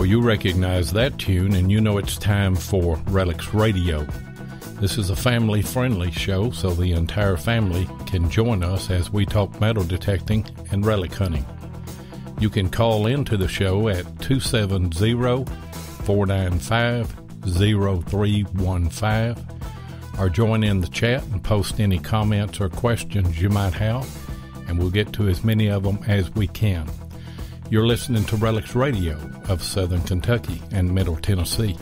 You recognize that tune, and you know it's time for Relics Radio. This is a family-friendly show, so the entire family can join us as we talk metal detecting and relic hunting. You can call into the show at 270-495-0315 or join in the chat and post any comments or questions you might have, and we'll get to as many of them as we can. You're listening to Relics Radio of Southern Kentucky and Middle Tennessee.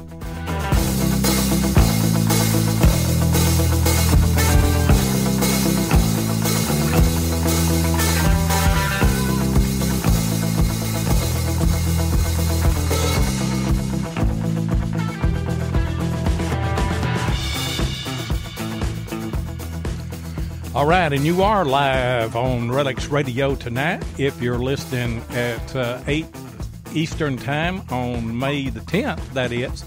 All right, and you are live on Relics Radio tonight. If you're listening at 8 Eastern Time on May the 10th, that is.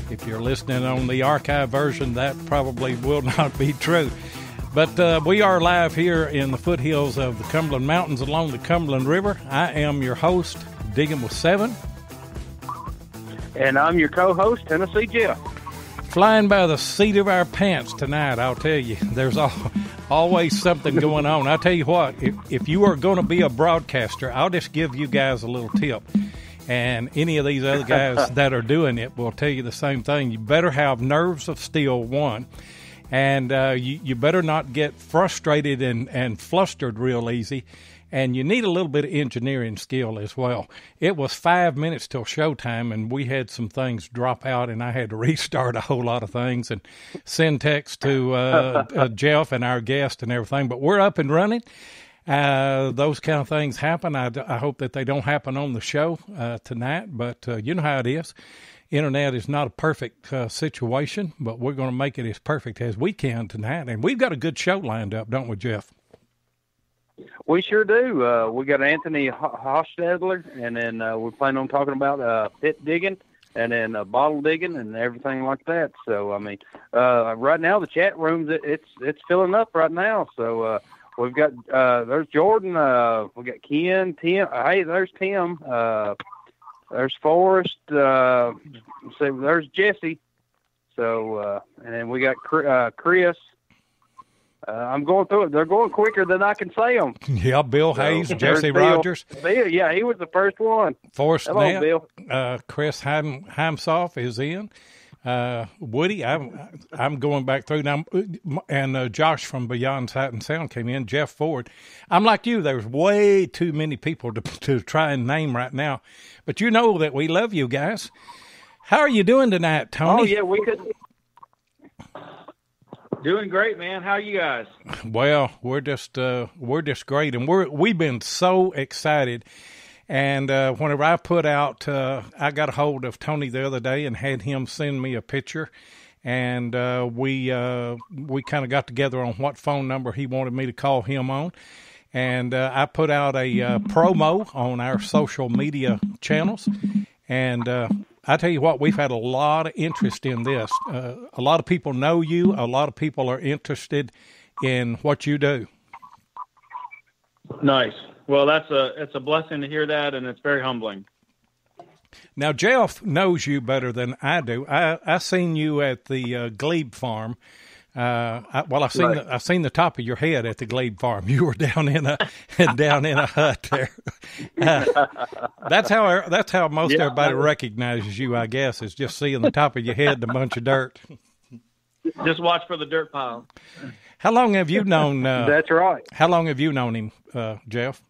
If you're listening on the archive version, that probably will not be true. But we are live here in the foothills of the Cumberland Mountains along the Cumberland River. I am your host, Diggin with 7. And I'm your co-host, Tennessee Jeff. Flying by the seat of our pants tonight, I'll tell you. There's always something going on. I'll tell you what, if you are going to be a broadcaster, I'll just give you guys a little tip. And any of these other guys that are doing it will tell you the same thing. You better have nerves of steel, one. And you better not get frustrated and flustered real easy. And you need a little bit of engineering skill as well. It was 5 minutes till showtime, and we had some things drop out, and I had to restart a whole lot of things and send text to Jeff and our guest and everything. But we're up and running. Those kind of things happen. I hope that they don't happen on the show tonight, but you know how it is. Internet is not a perfect situation, but we're going to make it as perfect as we can tonight. And we've got a good show lined up, don't we, Jeff? We sure do. We got Anthony Hochstetler, and then we're planning on talking about pit digging and then bottle digging and everything like that. So, I mean, right now the chat rooms, it's filling up right now. So we've got there's Jordan, we got Ken, Tim. Hey, there's Tim. There's Forrest. There's Jesse. So, and then we got Chris. I'm going through it. They're going quicker than I can say them. Yeah, Bill Hayes, Jesse Rogers. Bill, yeah, he was the first one. Forrest Hello, Bill. Chris Heimsoff is in. Woody, I'm going back through now. And Josh from Beyond Sight and Sound came in. Jeff Ford. I'm like you. There's way too many people to try and name right now. But you know that we love you guys. How are you doing tonight, Tony? Oh, yeah, we could. Doing great, man. How are you guys? Well, we're just great, and we've been so excited. And whenever I put out, I got a hold of Tony the other day and had him send me a picture, and we kind of got together on what phone number he wanted me to call him on, and I put out a promo on our social media channels, and I tell you what, we've had a lot of interest in this. A lot of people know you. A lot of people are interested in what you do. Nice. Well, it's a blessing to hear that, and it's very humbling. Now, Jeff knows you better than I do. I seen you at the Glebe Farm. I've seen the top of your head at the Glebe Farm. You were down in a hut there. That's how most everybody recognizes you, I guess, is just seeing the top of your head and a bunch of dirt. Just watch for the dirt pile. How long have you known? That's right. How long have you known him, Jeff?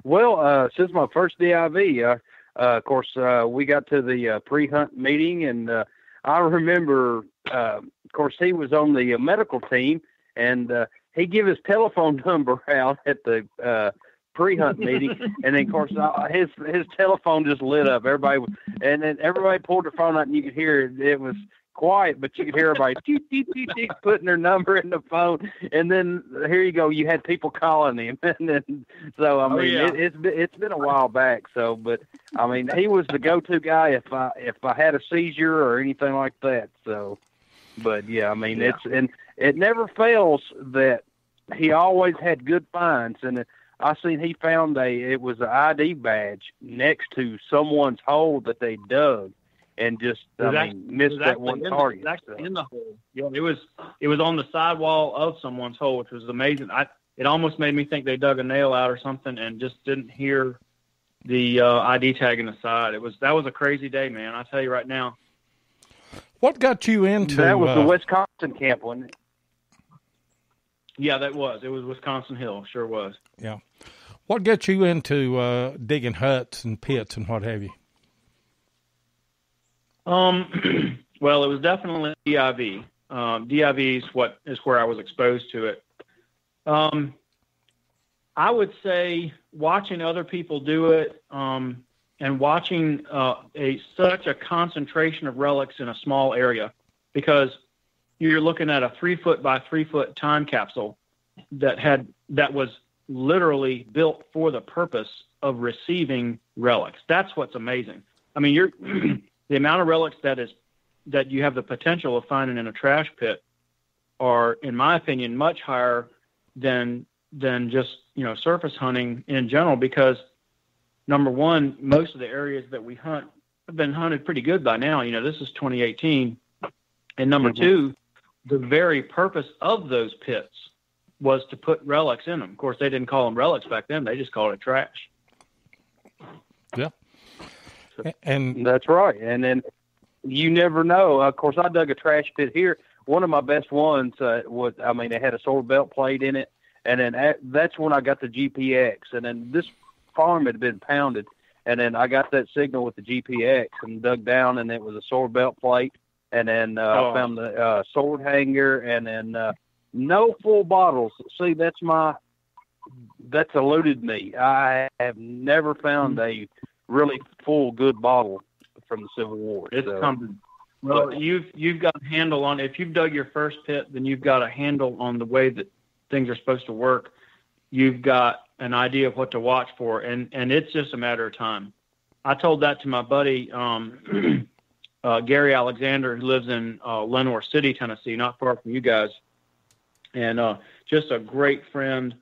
Well, since my first DIV, of course, we got to the pre-hunt meeting, and I remember. Of course, he was on the medical team, and he gave his telephone number out at the pre-hunt meeting, and then, of course, his telephone just lit up. Everybody pulled their phone out, and you could hear it. It was, of quiet, but you could hear everybody toot, toot, toot, toot, putting their number in the phone, and then here you go, you had people calling him, and then so I mean it's been a while back. So, but I mean he was the go-to guy if I had a seizure or anything like that. So, but yeah, I mean and it never fails that he always had good finds, and I seen he found it was an ID badge next to someone's hole that they dug. And just, missed that one target. It was actually in the hole. Yeah, it was on the sidewall of someone's hole, which was amazing. It almost made me think they dug a nail out or something, and just didn't hear the ID tag in the side. That was a crazy day, man. I tell you right now. What got you into that? Was the Wisconsin camp, wasn't it? Yeah, that was. It was Wisconsin Hill. Sure was. Yeah. What got you into digging huts and pits and what have you? Well, it was definitely DIV. DIV is where I was exposed to it. I would say watching other people do it, and watching such a concentration of relics in a small area, because you're looking at a 3-foot by 3-foot time capsule that was literally built for the purpose of receiving relics. That's what's amazing. I mean, the amount of relics that you have the potential of finding in a trash pit are, in my opinion, much higher than just, surface hunting in general, because number one, most of the areas that we hunt have been hunted pretty good by now. This is 2018. And number two, the very purpose of those pits was to put relics in them. Of course, they didn't call them relics back then. They just called it trash. Yeah. And that's right. And then you never know. Of course, I dug a trash pit here. One of my best ones it had a sword belt plate in it. And then that's when I got the GPX. And then this farm had been pounded. And then I got that signal with the GPX and dug down, and it was a sword belt plate. And then I found the sword hanger, and then no full bottles. See, that's eluded me. I have never found a really full good bottle from the Civil War. It's coming. Well, you've got a handle on, if you've dug your first pit, then you've got a handle on the way that things are supposed to work. You've got an idea of what to watch for, and it's just a matter of time. I told that to my buddy Gary Alexander, who lives in Lenoir City, Tennessee, not far from you guys, and just a great friend.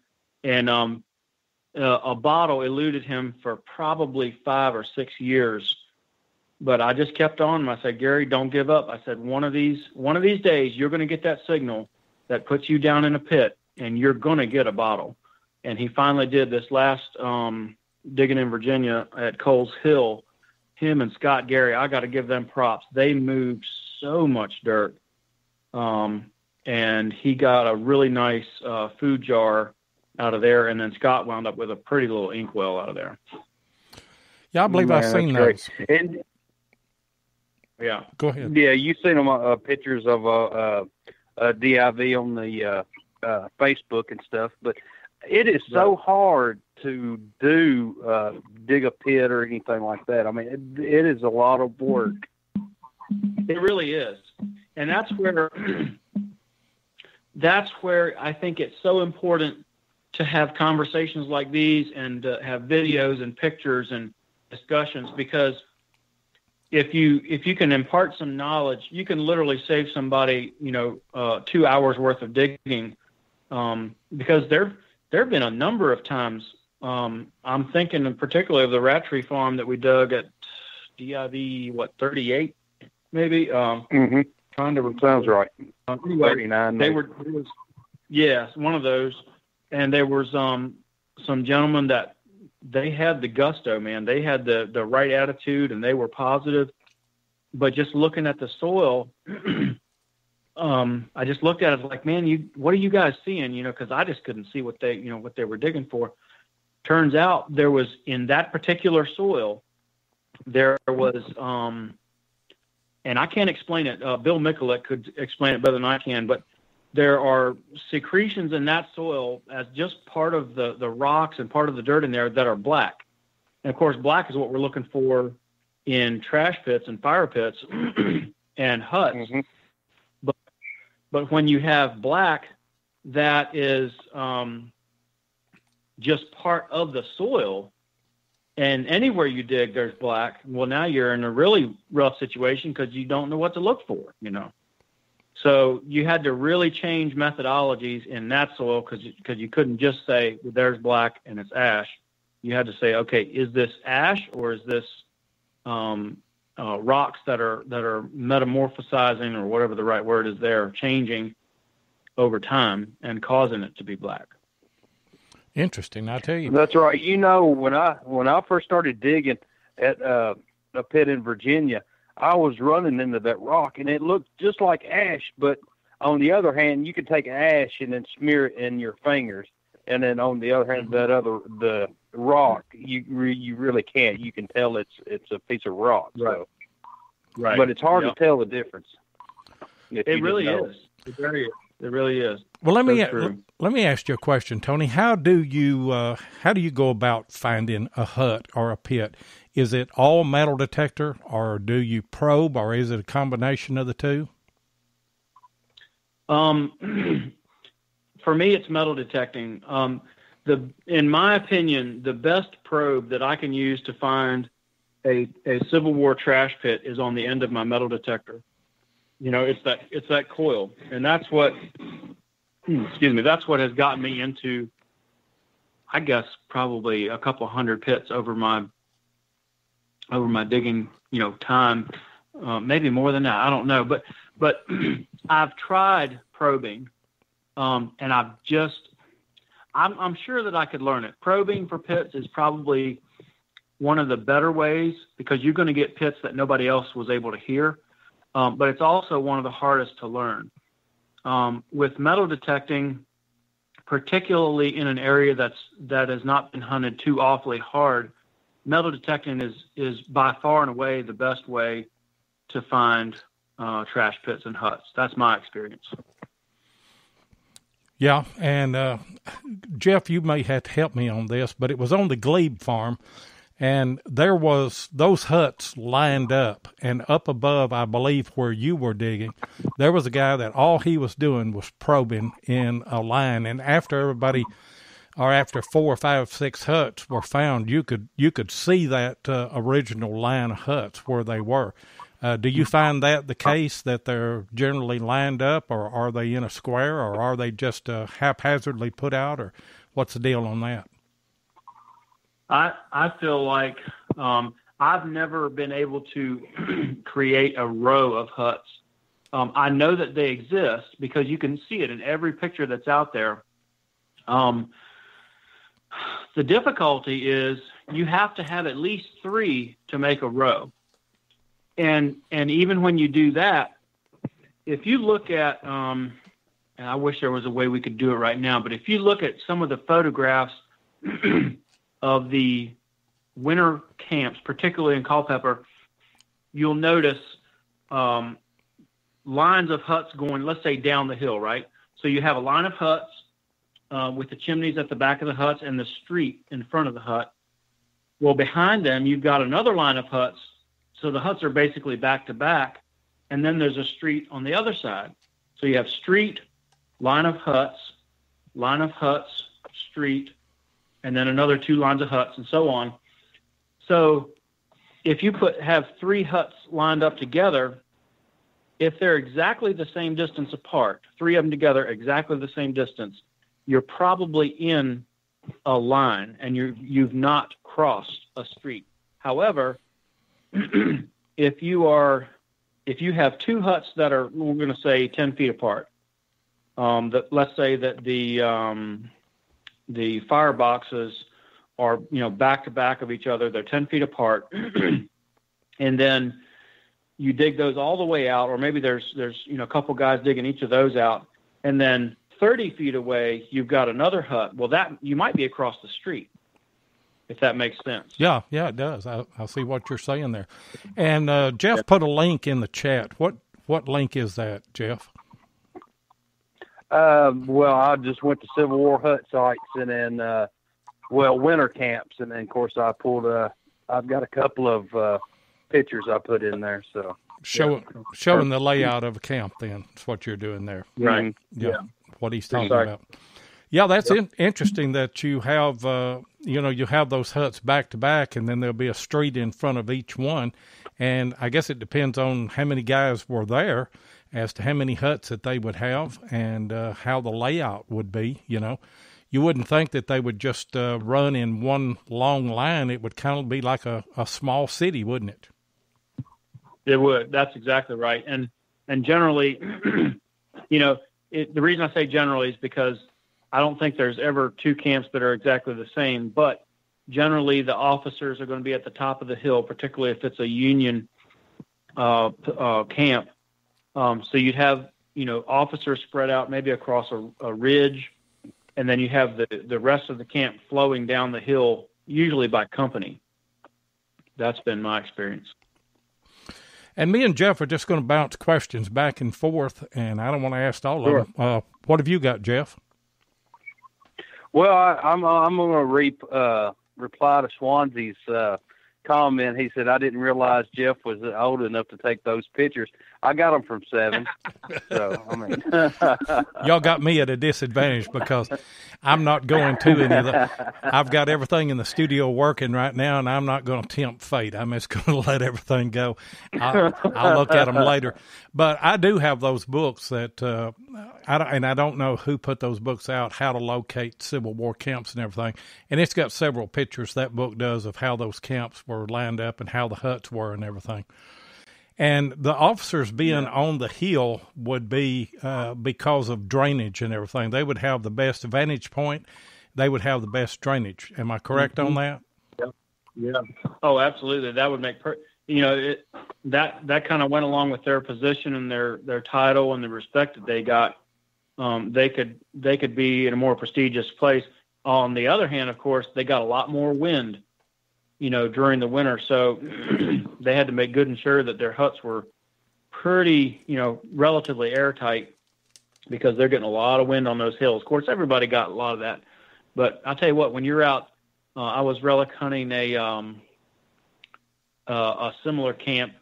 And a bottle eluded him for probably 5 or 6 years, but I just kept on. I said, Gary, don't give up. I said, one of these days, you're going to get that signal that puts you down in a pit, and you're going to get a bottle. And he finally did. This last digging in Virginia at Coles Hill, him and Scott Gary, I got to give them props. They moved so much dirt, and he got a really nice food jar out of there, and then Scott wound up with a pretty little inkwell out of there. Yeah, I believe I've seen those. And yeah, go ahead. Yeah, you've seen them pictures of a DIV on the Facebook and stuff, but it is so hard to dig a pit or anything like that. I mean, it is a lot of work. It really is, and that's where I think it's so important to have conversations like these and have videos and pictures and discussions, because if you can impart some knowledge, you can literally save somebody 2 hours worth of digging, because there have been a number of times. I'm thinking in particular of the Rat Tree Farm that we dug at DIV 38 maybe. Trying to remember. Sounds right. Anyway, 39. Yes, one of those. And there was some gentlemen that they had the gusto, man. They had the right attitude, and they were positive. But just looking at the soil, I just looked at it like, man, what are you guys seeing? Because I just couldn't see what they were digging for. Turns out there was, in that particular soil, there was, and I can't explain it. Bill Mikulik could explain it better than I can, but there are secretions in that soil as just part of the rocks and part of the dirt in there that are black. And of course, black is what we're looking for in trash pits and fire pits. and huts. Mm-hmm. But when you have black, that is just part of the soil. And anywhere you dig, there's black. Well, now you're in a really rough situation because you don't know what to look for, So you had to really change methodologies in that soil because you couldn't just say, well, there's black and it's ash. You had to say, okay, is this ash or is this rocks that are metamorphosizing, or whatever the right word is there, changing over time and causing it to be black? Interesting, I tell you. That's right. When I first started digging at a pit in Virginia, I was running into that rock, and it looked just like ash. But on the other hand, you could take ash and then smear it in your fingers, and then on the other hand, the rock, you really can't. You can tell it's a piece of rock. Right. So. Right. But it's hard to tell the difference. It really is. It really is. Well, let me ask you a question, Tony. How do you go about finding a hut or a pit? Is it all metal detector, or do you probe, or is it a combination of the two? For me, it's metal detecting. In my opinion, the best probe that I can use to find a Civil War trash pit is on the end of my metal detector. It's that coil, and that's what has gotten me into, I guess, probably a couple hundred pits over my digging, time, maybe more than that. I don't know, but I've tried probing, and I'm sure that I could learn it. Probing for pits is probably one of the better ways because you're going to get pits that nobody else was able to hear. But it's also one of the hardest to learn. With metal detecting, particularly in an area that has not been hunted too awfully hard, metal detecting is by far and away the best way to find trash pits and huts. That's my experience. Yeah, and Jeff, you may have to help me on this, but it was on the Glebe farm, and there was those huts lined up, and up above, I believe, where you were digging, there was a guy that all he was doing was probing in a line, and after 4, 5, 6 huts were found, you could see that original line of huts where they were. Do you find that the case, that they're generally lined up, or are they in a square, or are they just haphazardly put out, or what's the deal on that? I feel like I've never been able to create a row of huts. I know that they exist because you can see it in every picture that's out there. The difficulty is you have to have at least 3 to make a row. And even when you do that, if you look at, and I wish there was a way we could do it right now, but if you look at some of the photographs of the winter camps, particularly in Culpeper, you'll notice lines of huts going, let's say, down the hill, right? So you have a line of huts with the chimneys at the back of the huts and the street in front of the hut. Well, behind them, you've got another line of huts. So the huts are basically back to back, and then there's a street on the other side. So you have street, line of huts, street, and then another 2 lines of huts, and so on. So if you have 3 huts lined up together, if they're exactly the same distance apart, 3 of them together exactly the same distance, you're probably in a line, and you've not crossed a street. However, if you have 2 huts that are, we're going to say, 10 feet apart, let's say that the fireboxes are, back to back of each other, they're 10 feet apart, and then you dig those all the way out, or maybe there's a couple guys digging each of those out, and then 30 feet away you've got another hut. Well, that you might be across the street, if that makes sense. Yeah, it does. I see what you're saying there. And Jeff put a link in the chat. What link is that, Jeff? Well, I just went to Civil War hut sites and then, winter camps. And then, of course, I pulled, I've got a couple of pictures I put in there. So showing the layout of a camp. Then that's what you're doing there, right? Yeah, what he's talking about. Yeah, that's interesting that you have you have those huts back to back, and then there'll be a street in front of each one. And I guess it depends on how many guys were there as to how many huts that they would have and how the layout would be. You wouldn't think that they would just run in one long line. It would kind of be like a small city, wouldn't it? It would. That's exactly right. And generally, the reason I say generally is because I don't think there's ever two camps that are exactly the same, but generally the officers are going to be at the top of the hill, particularly if it's a Union camp. So you'd have, officers spread out maybe across a ridge, and then you have the rest of the camp flowing down the hill, usually by company. That's been my experience. And me and Jeff are just going to bounce questions back and forth, and I don't want to ask all of them. What have you got, Jeff? Well, I'm going to reply to Swansea's comment. He said, I didn't realize Jeff was old enough to take those pictures. I got them from 7. So, I mean. Y'all got me at a disadvantage because I'm not going to any of I've got everything in the studio working right now, and I'm not going to tempt fate. I'm just going to let everything go. I'll look at them later. But I do have those books that, I don't know who put those books out, how to locate Civil War camps and everything. And it's got several pictures, that book does, of how those camps were lined up and how the huts were and everything. And the officers being on the hill would be because of drainage and everything. They would have the best vantage point. They would have the best drainage. Am I correct on that? Yeah. Oh, absolutely. That would make that kind of went along with their position and their title and the respect that they got. They could be in a more prestigious place. On the other hand, of course, they got a lot more wind, during the winter. So they had to make good and sure that their huts were pretty, relatively airtight because they're getting a lot of wind on those hills. Of course, everybody got a lot of that. But I'll tell you what, when you're out, I was relic hunting a similar camp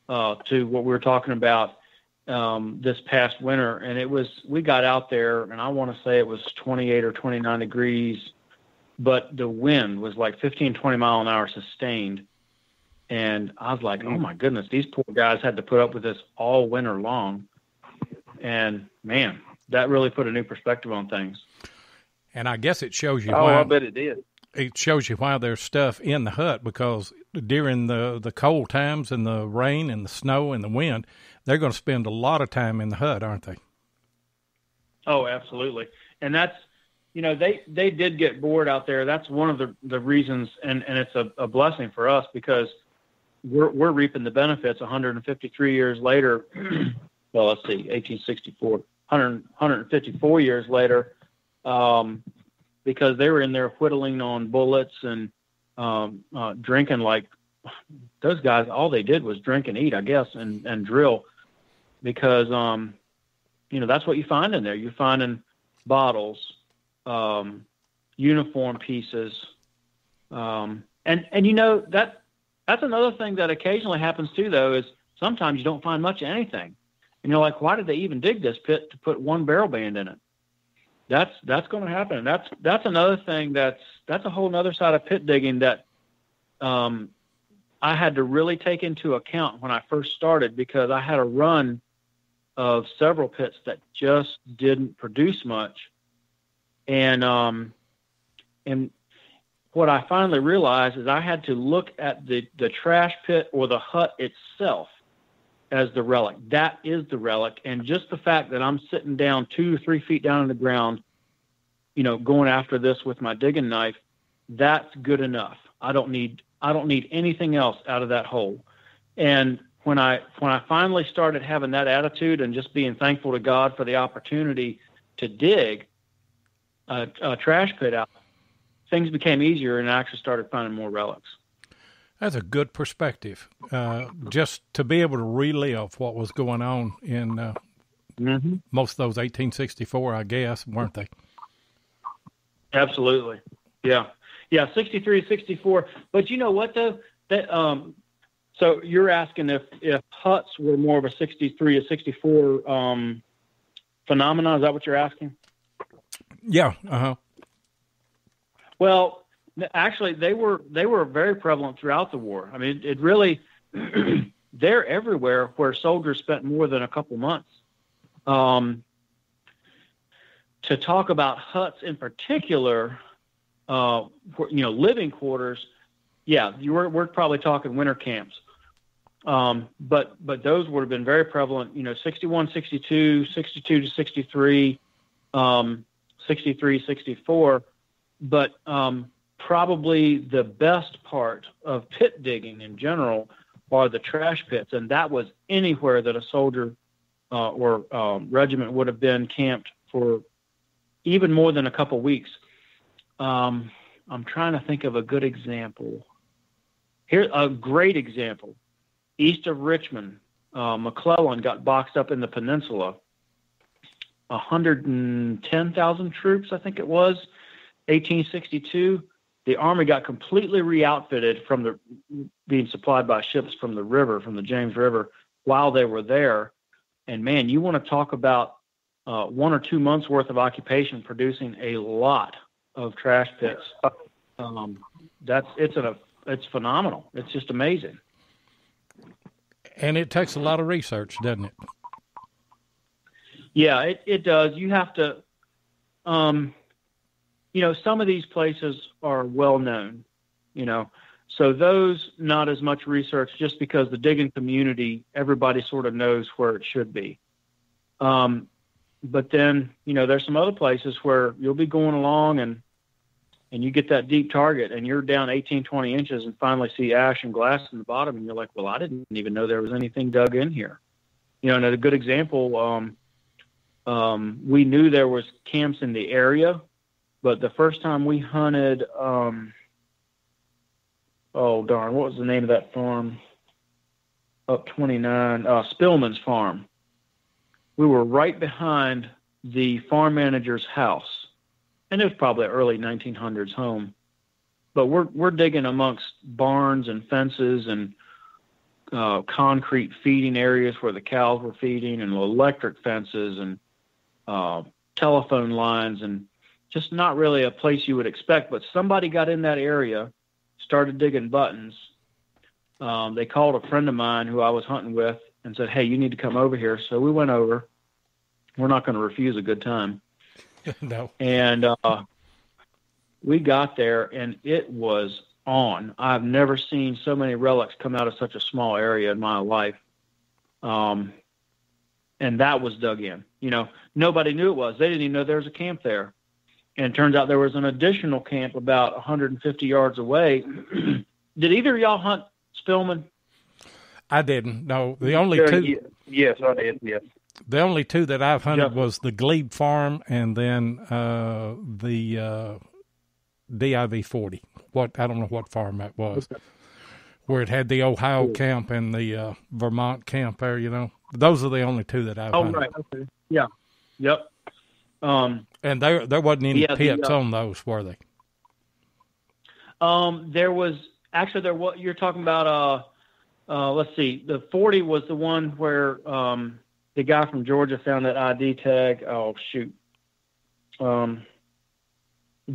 to what we were talking about this past winter. And we got out there, and I want to say it was 28 or 29 degrees, but the wind was like 15, 20 mile an hour sustained. And I was like, oh my goodness, these poor guys had to put up with this all winter long. And man, that really put a new perspective on things. And I guess it shows you why. I bet it did. It shows you why there's stuff in the hut, because during the cold times and the rain and the snow and the wind, they're going to spend a lot of time in the hut, aren't they? Oh, absolutely. And that's, they did get bored out there. That's one of the reasons, and it's a blessing for us because we're reaping the benefits 153 years later. Well, let's see, 1864, 154 years later, because they were in there whittling on bullets and drinking like those guys. All they did was drink and eat, I guess, and drill, because that's what you find in there. You're finding bottles, uniform pieces, and that's another thing that occasionally happens too. Though, is sometimes you don't find much of anything, and you're like, why did they even dig this pit to put one barrel band in it? That's going to happen. And that's another thing. That's a whole other side of pit digging that I had to really take into account when I first started, because I had a run of several pits that just didn't produce much. And what I finally realized is I had to look at the trash pit or the hut itself as the relic. That is the relic. And just the fact that I'm sitting down 2 or 3 feet down in the ground, going after this with my digging knife, that's good enough. I don't need anything else out of that hole. And when I finally started having that attitude and just being thankful to God for the opportunity to dig a trash pit out, things became easier, and I actually started finding more relics. That's a good perspective, just to be able to relive what was going on in most of those 1864, I guess, weren't they? Absolutely. Yeah, 63, 64. But you know what, though? That So you're asking if huts were more of a 63 to 64 phenomenon? Is that what you're asking? Yeah. Uh-huh. Well, actually, they were very prevalent throughout the war. I mean, it really they're everywhere where soldiers spent more than a couple months. To talk about huts in particular, living quarters, yeah, we're probably talking winter camps. But those would have been very prevalent, 61, 62, 62 to 63, 63, 64. But probably the best part of pit digging in general are the trash pits. And that was anywhere that a soldier or regiment would have been camped for even more than a couple weeks. I'm trying to think of a good example. Here's a great example. East of Richmond, McClellan got boxed up in the peninsula. 110,000 troops, I think it was, 1862. The Army got completely re-outfitted from being supplied by ships from the river, from the James River, while they were there. And man, you want to talk about 1 or 2 months worth of occupation producing a lot of trash pits. It's phenomenal. It's just amazing. And it takes a lot of research, doesn't it? Yeah, it does. You have to, some of these places are well known, so those not as much research just because the digging community, everybody sort of knows where it should be. But then, there's some other places where you'll be going along and you get that deep target and you're down 18, 20 inches and finally see ash and glass in the bottom. And you're like, well, I didn't even know there was anything dug in here. And a good example, we knew there was camps in the area, but the first time we hunted, what was the name of that farm? Up 29, Spillman's farm. We were right behind the farm manager's house, and it was probably an early 1900s home. But we're digging amongst barns and fences and concrete feeding areas where the cows were feeding, and electric fences and telephone lines, and just not really a place you would expect. But somebody got in that area, started digging buttons. They called a friend of mine who I was hunting with and said, hey, you need to come over here. So we went over. We're not going to refuse a good time. No. And we got there, and it was on. I've never seen so many relics come out of such a small area in my life. And that was dug in. Nobody knew it was. They didn't even know there was a camp there. And it turns out there was an additional camp about 150 yards away. Did either of y'all hunt Spillman? I didn't. No, the only two. Yes, I did. Yes. The only two that I've hunted was the Glebe Farm and then the DIV 40. I don't know what farm that was, where it had the Ohio camp and the Vermont camp there. Those are the only two that I've hunted. Oh, right. Okay. Yeah. Yep. And there wasn't any pits on those, were they? There was you're talking about. Let's see. The 40 was the one where the guy from Georgia found that ID tag. Oh shoot!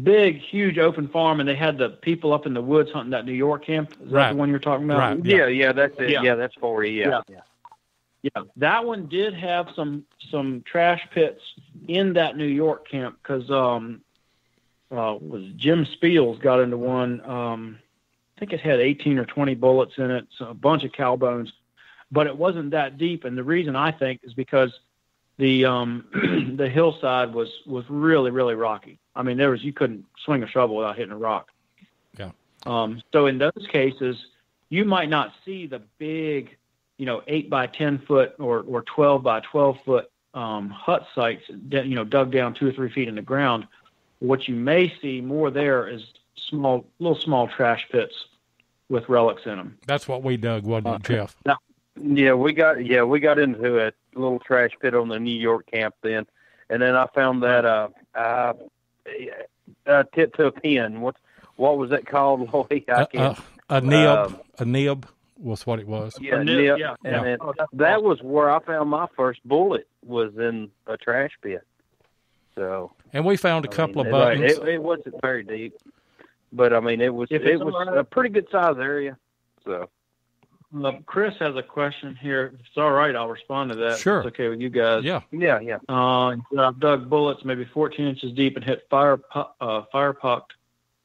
Big, huge open farm, and they had the people up in the woods hunting that New York camp. Is that the one you're talking about? Right. Yeah, that's it. Yeah, that's 40. Yeah. That one did have some trash pits in that New York camp because was Jim Spiels got into one. I think it had 18 or 20 bullets in it, so a bunch of cow bones, but it wasn't that deep. And the reason I think is because the the hillside was really, really rocky. I mean, you couldn't swing a shovel without hitting a rock. Yeah. So in those cases, you might not see the big, 8 by 10 foot or 12 by 12 foot hut sites, dug down 2 or 3 feet in the ground. What you may see more there is little small trash pits with relics in them. That's what we dug, wasn't it, Jeff? Yeah, we got into a little trash pit on the New York camp then, and then I found that tip to a pin. What was that called, Lloyd? A nib. was what it was. Yeah, Yeah. And then Oh, that's that awesome. was where I found my first bullet, was in a trash pit. So, And we found a couple of right, buttons. it wasn't very deep, but I mean, it was If it's it was all right. a pretty good size area. So, Chris has a question here. If it's all right, I'll respond to that. Sure. If it's okay with you guys. Yeah. yeah. I've dug bullets maybe 14 inches deep and hit fire-pocked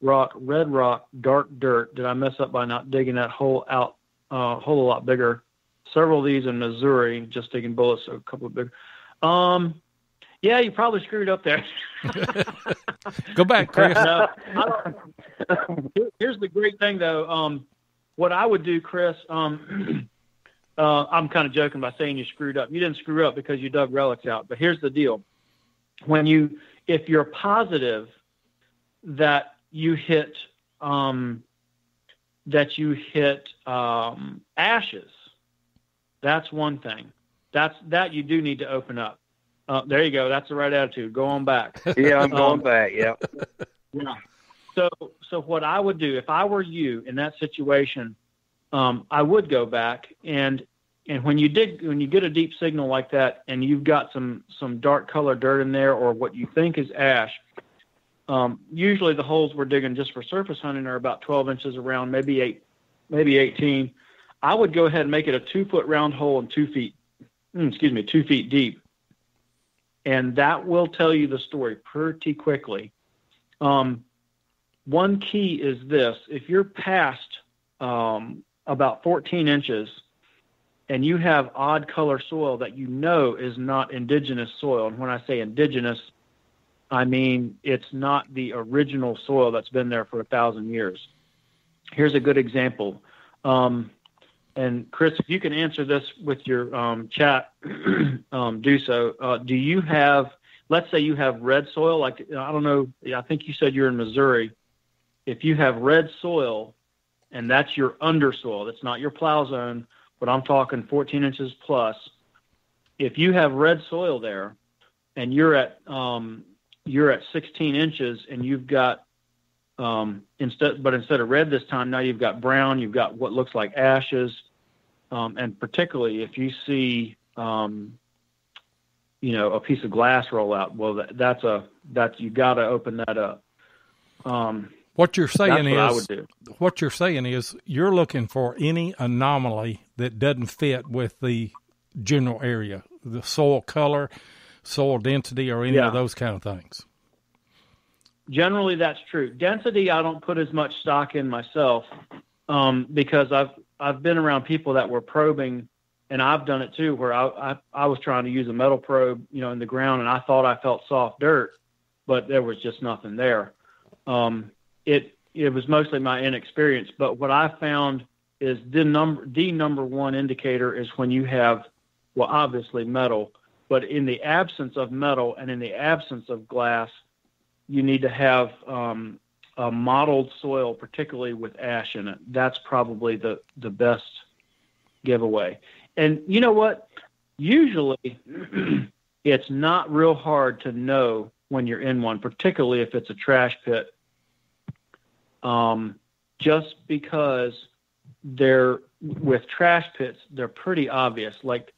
rock, red rock, dark dirt. Did I mess up by not digging that hole out a whole lot bigger? Several of these in Missouri, just digging bullets, so a couple of big. Yeah, you probably screwed up there. Go back, Chris. No, here's the great thing, though. What I would do, Chris, I'm kind of joking by saying you screwed up. You didn't screw up because you dug relics out. But here's the deal: if you're positive that you hit ashes, that's one thing. That you do need to open up. There you go. That's the right attitude. Go on back. Yeah, I'm going back. Yeah. Yeah. So what I would do if I were you in that situation, I would go back and when you get a deep signal like that and you've got some dark colored dirt in there or what you think is ash, usually the holes we're digging just for surface hunting are about 12 inches around, maybe 18. I would go ahead and make it a 2-foot round hole and 2 feet deep. And that will tell you the story pretty quickly. One key is this: if you're past about 14 inches and you have odd color soil that you know is not indigenous soil, and when I say indigenous, I mean it's not the original soil that's been there for 1,000 years. Here's a good example. And Chris, if you can answer this with your chat, do so. Do you have, let's say you have red soil, like, I don't know, I think you said you're in Missouri. If you have red soil and that's your undersoil, that's not your plow zone, but I'm talking 14 inches plus. If you have red soil there and you're at 16 inches and you've got, instead of red this time, now you've got brown, you've got what looks like ashes, and particularly if you see, a piece of glass roll out, well, that's you got to open that up. What you're saying that's what I would do. What you're saying is you're looking for any anomaly that doesn't fit with the general area, the soil color, soil density, or any of those kind of things. Generally, that's true. Density, I don't put as much stock in myself because I've been around people that were probing, and I've done it too, where I was trying to use a metal probe, in the ground, and I thought I felt soft dirt, but there was just nothing there. It was mostly my inexperience, but what I found is the number one indicator is when you have, well, obviously metal, but in the absence of metal and in the absence of glass, you need to have a mottled soil, particularly with ash in it. That's probably the best giveaway. And you know what? Usually it's not real hard to know when you're in one, particularly if it's a trash pit, just because with trash pits, they're pretty obvious. Like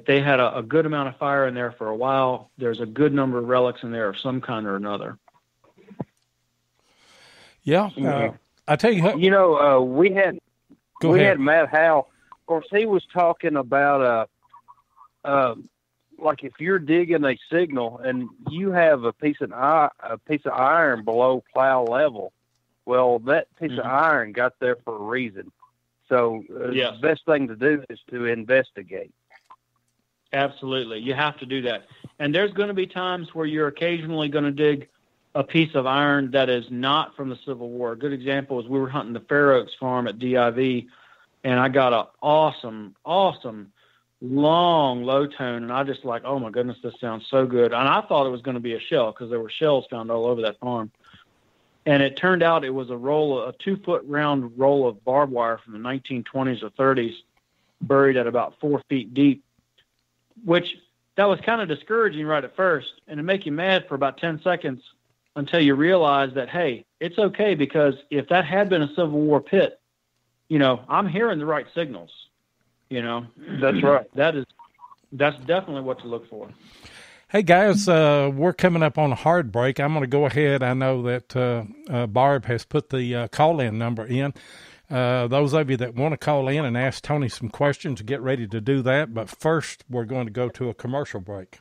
they had a good amount of fire in there for a while. There's a good number of relics in there of some kind or another. Yeah. I tell you what. We had Matt Howe. Of course, he was talking about like if you're digging a signal and you have a piece of iron below plow level, well, that piece of iron got there for a reason. So the best thing to do is to investigate. Absolutely. You have to do that. And there's going to be times where you're occasionally going to dig a piece of iron that is not from the Civil War. A good example is we were hunting the Fair Oaks farm at DIV, and I got an awesome, long low tone, and I just like, oh my goodness, this sounds so good. And I thought it was going to be a shell because there were shells found all over that farm. And it turned out it was a 2-foot round roll of barbed wire from the 1920s or 30s, buried at about 4 feet deep, which that was kind of discouraging right at first, and it make you mad for about 10 seconds until you realize that, hey, it's okay, because if that had been a Civil War pit, I'm hearing the right signals. That's right. That's definitely what to look for. Hey, guys, we're coming up on a hard break. I'm going to go ahead. I know that Barb has put the call-in number in. Those of you that want to call in and ask Tony some questions, get ready to do that. But first, we're going to go to a commercial break.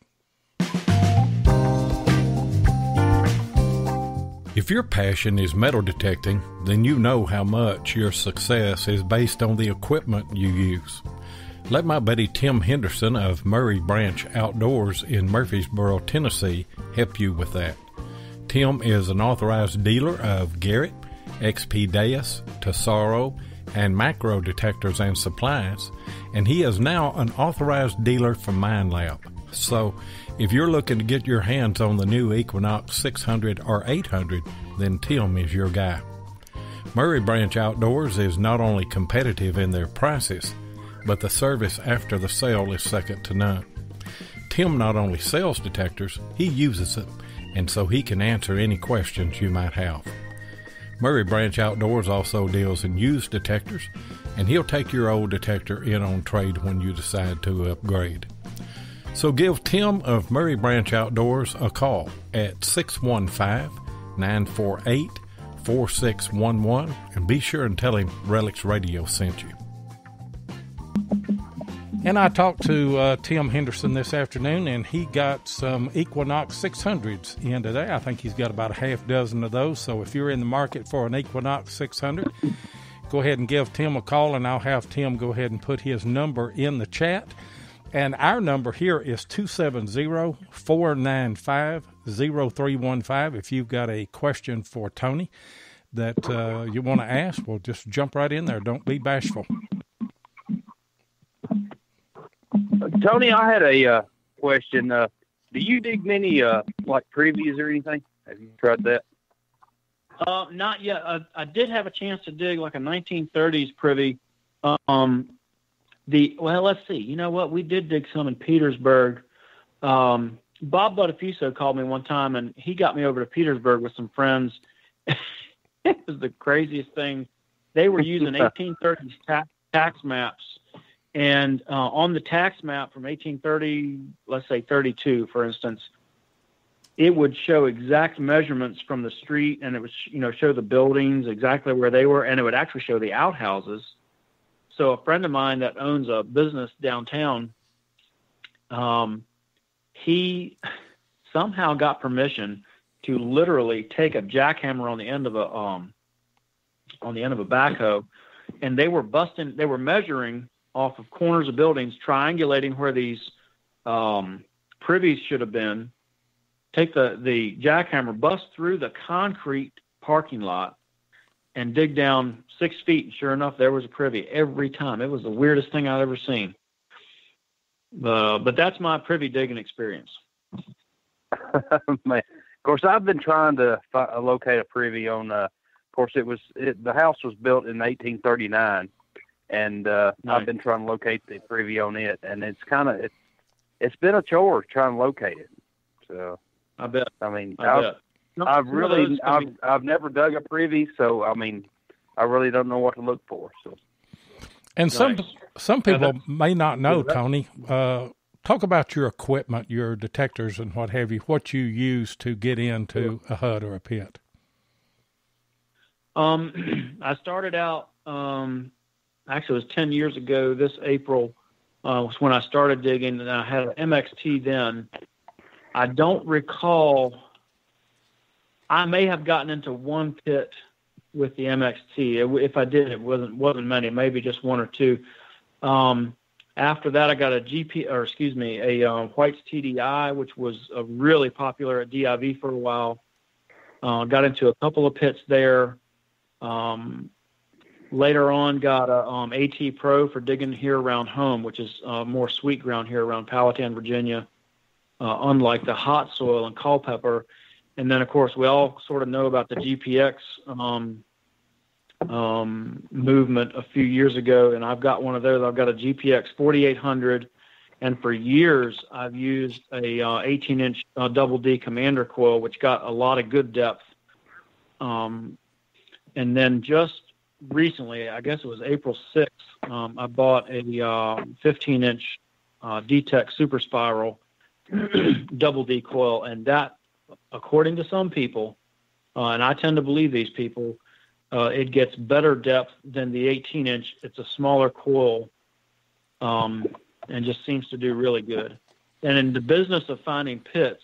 If your passion is metal detecting, then you know how much your success is based on the equipment you use. Let my buddy Tim Henderson of Murray Branch Outdoors in Murfreesboro, Tennessee, help you with that. Tim is an authorized dealer of Garrett, XP Deus, Tesoro, and macro detectors and supplies, and he is now an authorized dealer for MineLab. So, if you're looking to get your hands on the new Equinox 600 or 800, then Tim is your guy. Murray Branch Outdoors is not only competitive in their prices, but the service after the sale is second to none. Tim not only sells detectors, he uses them, and so he can answer any questions you might have. Murray Branch Outdoors also deals in used detectors, and he'll take your old detector in on trade when you decide to upgrade. So give Tim of Murray Branch Outdoors a call at 615-948-4611, and be sure and tell him Relics Radio sent you. And I talked to Tim Henderson this afternoon, and he got some Equinox 600s in today. I think he's got about a half dozen of those. So if you're in the market for an Equinox 600, go ahead and give Tim a call, and I'll have Tim go ahead and put his number in the chat. And our number here is 270-495-0315. If you've got a question for Tony that you want to ask, well, just jump right in there. Don't be bashful. Tony, I had a question. Do you dig many like privys or anything? Have you tried that? Not yet. I did have a chance to dig like a 1930s privy. Let's see. You know what? We did dig some in Petersburg. Bob Buttafuso called me one time, and he got me over to Petersburg with some friends. It was the craziest thing. They were using 1830s tax maps. And on the tax map from 1830, let's say 32, for instance, it would show exact measurements from the street, and it would, show the buildings exactly where they were, and it would actually show the outhouses. So a friend of mine that owns a business downtown, he somehow got permission to literally take a jackhammer on the end of a backhoe, and they were measuring off of corners of buildings, triangulating where these privies should have been, take the jackhammer, bust through the concrete parking lot, and dig down 6 feet. And sure enough, there was a privy every time. It was the weirdest thing I'd ever seen. But that's my privy digging experience. Man. Of course, I've been trying to locate a privy on, of course, the house was built in 1839. And nice. I've been trying to locate the privy on it, and it's been a chore trying to locate it. So I bet. I mean, I've never dug a privy, so I mean, I really don't know what to look for. So, and nice. some people may not know, Tony. Talk about your equipment, your detectors, and what have you. What you use to get into a hut or a pit. I started out. Actually, it was 10 years ago. This April was when I started digging, and I had an MXT then. I don't recall. I may have gotten into one pit with the MXT. If I did, it wasn't many, maybe just one or two. After that, I got a White's TDI, which was really popular at DIV for a while. Got into a couple of pits there. Later on, got a AT Pro for digging here around home, which is more sweet ground here around Powhatan, Virginia, unlike the hot soil and Culpeper. And then, of course, we all sort of know about the GPX movement a few years ago, and I've got one of those. I've got a GPX 4800, and for years I've used a 18-inch double D commander coil, which got a lot of good depth. And then just recently, I guess it was April 6th, I bought a 15-inch D-Tech Super Spiral double D coil, and that, according to some people, and I tend to believe these people, it gets better depth than the 18-inch. It's a smaller coil, and just seems to do really good. And in the business of finding pits,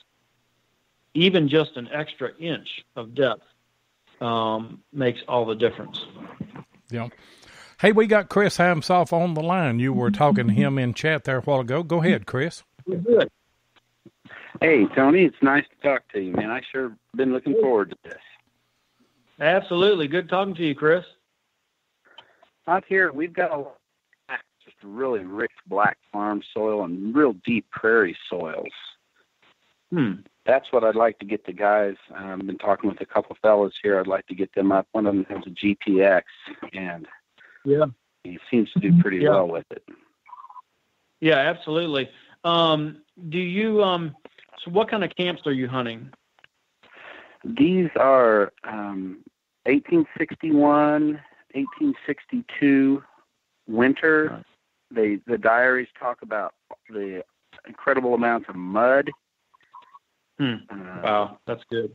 even just an extra inch of depth makes all the difference. Yeah. Hey, we got Chris Hamsoff on the line. You were talking to him in chat there a while ago. Go ahead, Chris. Good. Hey, Tony, it's nice to talk to you, man. I sure been looking forward to this. Absolutely. Good talking to you, Chris. Out here, we've got just really rich black farm soil and real deep prairie soils. That's what I'd like to get the guys. I've been talking with a couple of fellows here. I'd like to get them up. One of them has a GPX, and he seems to do pretty well with it. Yeah, absolutely. Do you so what kind of camps are you hunting? These are 1861, 1862 winter. The diaries talk about the incredible amounts of mud. Wow, that's good.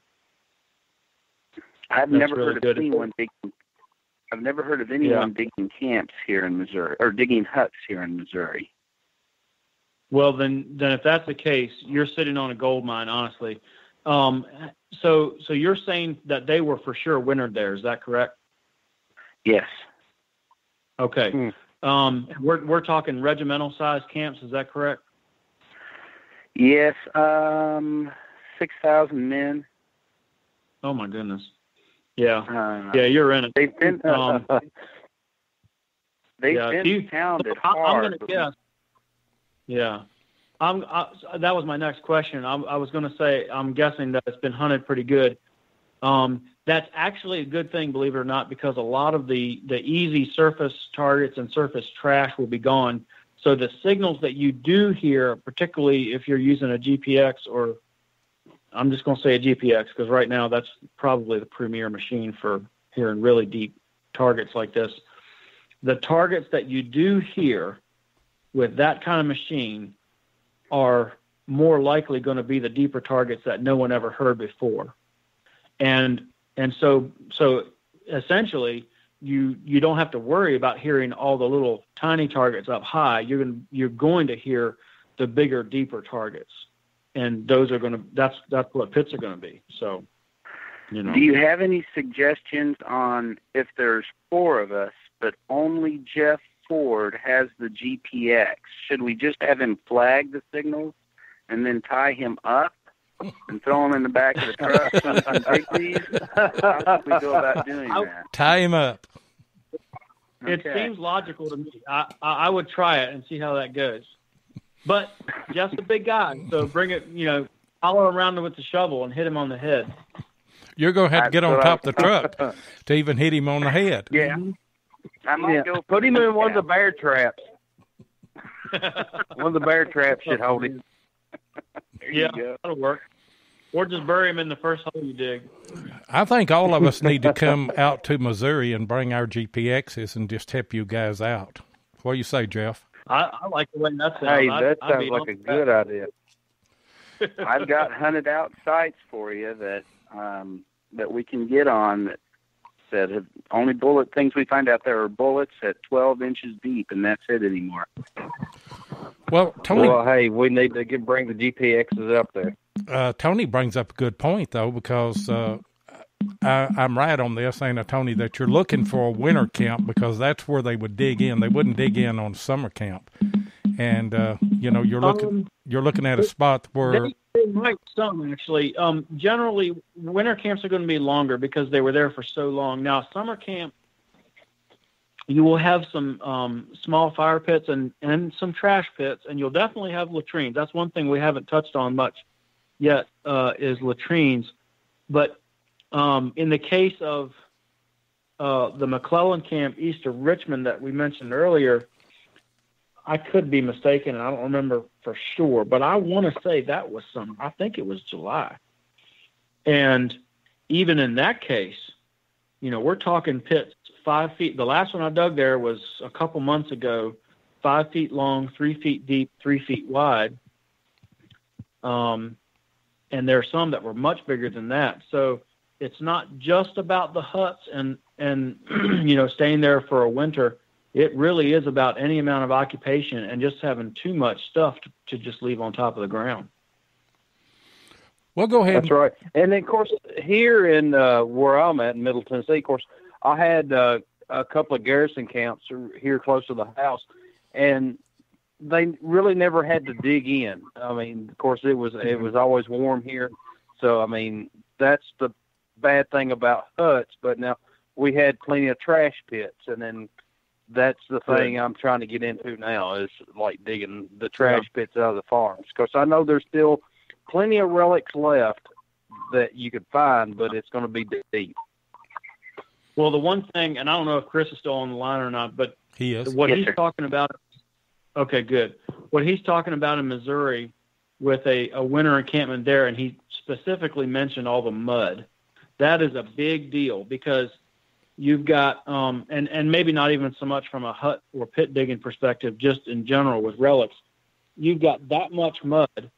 I've never heard of anyone digging camps here in Missouri, or digging huts here in Missouri. Well, then if that's the case, you're sitting on a gold mine, honestly. So you're saying that they were for sure wintered there, is that correct? Yes. Okay. We're talking regimental size camps, is that correct? Yes. 6,000 men. Oh my goodness. Yeah. You're in it. They've been pounded hard. I'm going to guess. Yeah. That was my next question. I was going to say, I'm guessing that it's been hunted pretty good. That's actually a good thing, believe it or not, because a lot of the easy surface targets and surface trash will be gone. So the signals that you do hear, particularly if you're using a GPX, or I'm just going to say a GPX because right now that's probably the premier machine for hearing really deep targets like this. The targets that you do hear with that kind of machine are more likely going to be the deeper targets that no one ever heard before. And so essentially you don't have to worry about hearing all the little tiny targets up high. You're going to hear the bigger, deeper targets. And those are that's what pits are going to be. So, Do you have any suggestions on if there's 4 of us, but only Jeff Ford has the GPX? Should we just have him flag the signals and then tie him up and throw him in the back of the truck so we can take these? How should we go about doing that? Tie him up. It seems logical to me. I would try it and see how that goes. But Jeff's a big guy, so bring it, follow around with the shovel and hit him on the head. You're going to have to get on top of the truck to even hit him on the head. Yeah. I might go put him in one of the bear traps. One of the bear traps should hold him. Yeah, that'll work. Or just bury him in the first hole you dig. I think all of us need to come out to Missouri and bring our GPXs and just help you guys out. What do you say, Jeff? I like the way that sounds. Hey, that sounds like a good idea. I've got hunted out sites for you that we can get on that have only bullet things we find out there are bullets at 12 inches deep, and that's it anymore. Well, Tony. Well, hey, we need to bring the GPXs up there. Tony brings up a good point, though, because I'm right on this, ain't I, Tony, that you're looking for a winter camp because that's where they would dig in. They wouldn't dig in on summer camp. And, you're looking at a spot where... They might some, actually. Generally, winter camps are going to be longer because they were there for so long. Now, summer camp, you will have some small fire pits and some trash pits, and you'll definitely have latrines. That's one thing we haven't touched on much yet is latrines. But in the case of the McClellan camp east of Richmond that we mentioned earlier, I could be mistaken, and I don't remember for sure, but I want to say that was I think it was July. And even in that case, we're talking pits 5 feet. The last one I dug there was a couple months ago, 5 feet long, 3 feet deep, 3 feet wide. And there are some that were much bigger than that. So it's not just about the huts and staying there for a winter. It really is about any amount of occupation and just having too much stuff to just leave on top of the ground. Well, go ahead. That's right. And then, of course, here in where I'm at in Middle Tennessee, of course, I had a couple of garrison camps here close to the house, and they really never had to dig in. I mean, of course, it was always warm here. So, I mean, that's the bad thing about huts. But now we had plenty of trash pits, and then that's the thing I'm trying to get into now is like digging the trash pits out of the farms. Because I know there's still plenty of relics left that you could find, but it's going to be deep. Well, the one thing, and I don't know if Chris is still on the line or not, but he is. What he's talking about. Okay, good. What he's talking about in Missouri with a winter encampment there, and he specifically mentioned all the mud. That is a big deal because you've got, and maybe not even so much from a hut or pit digging perspective, just in general with relics, you've got that much mud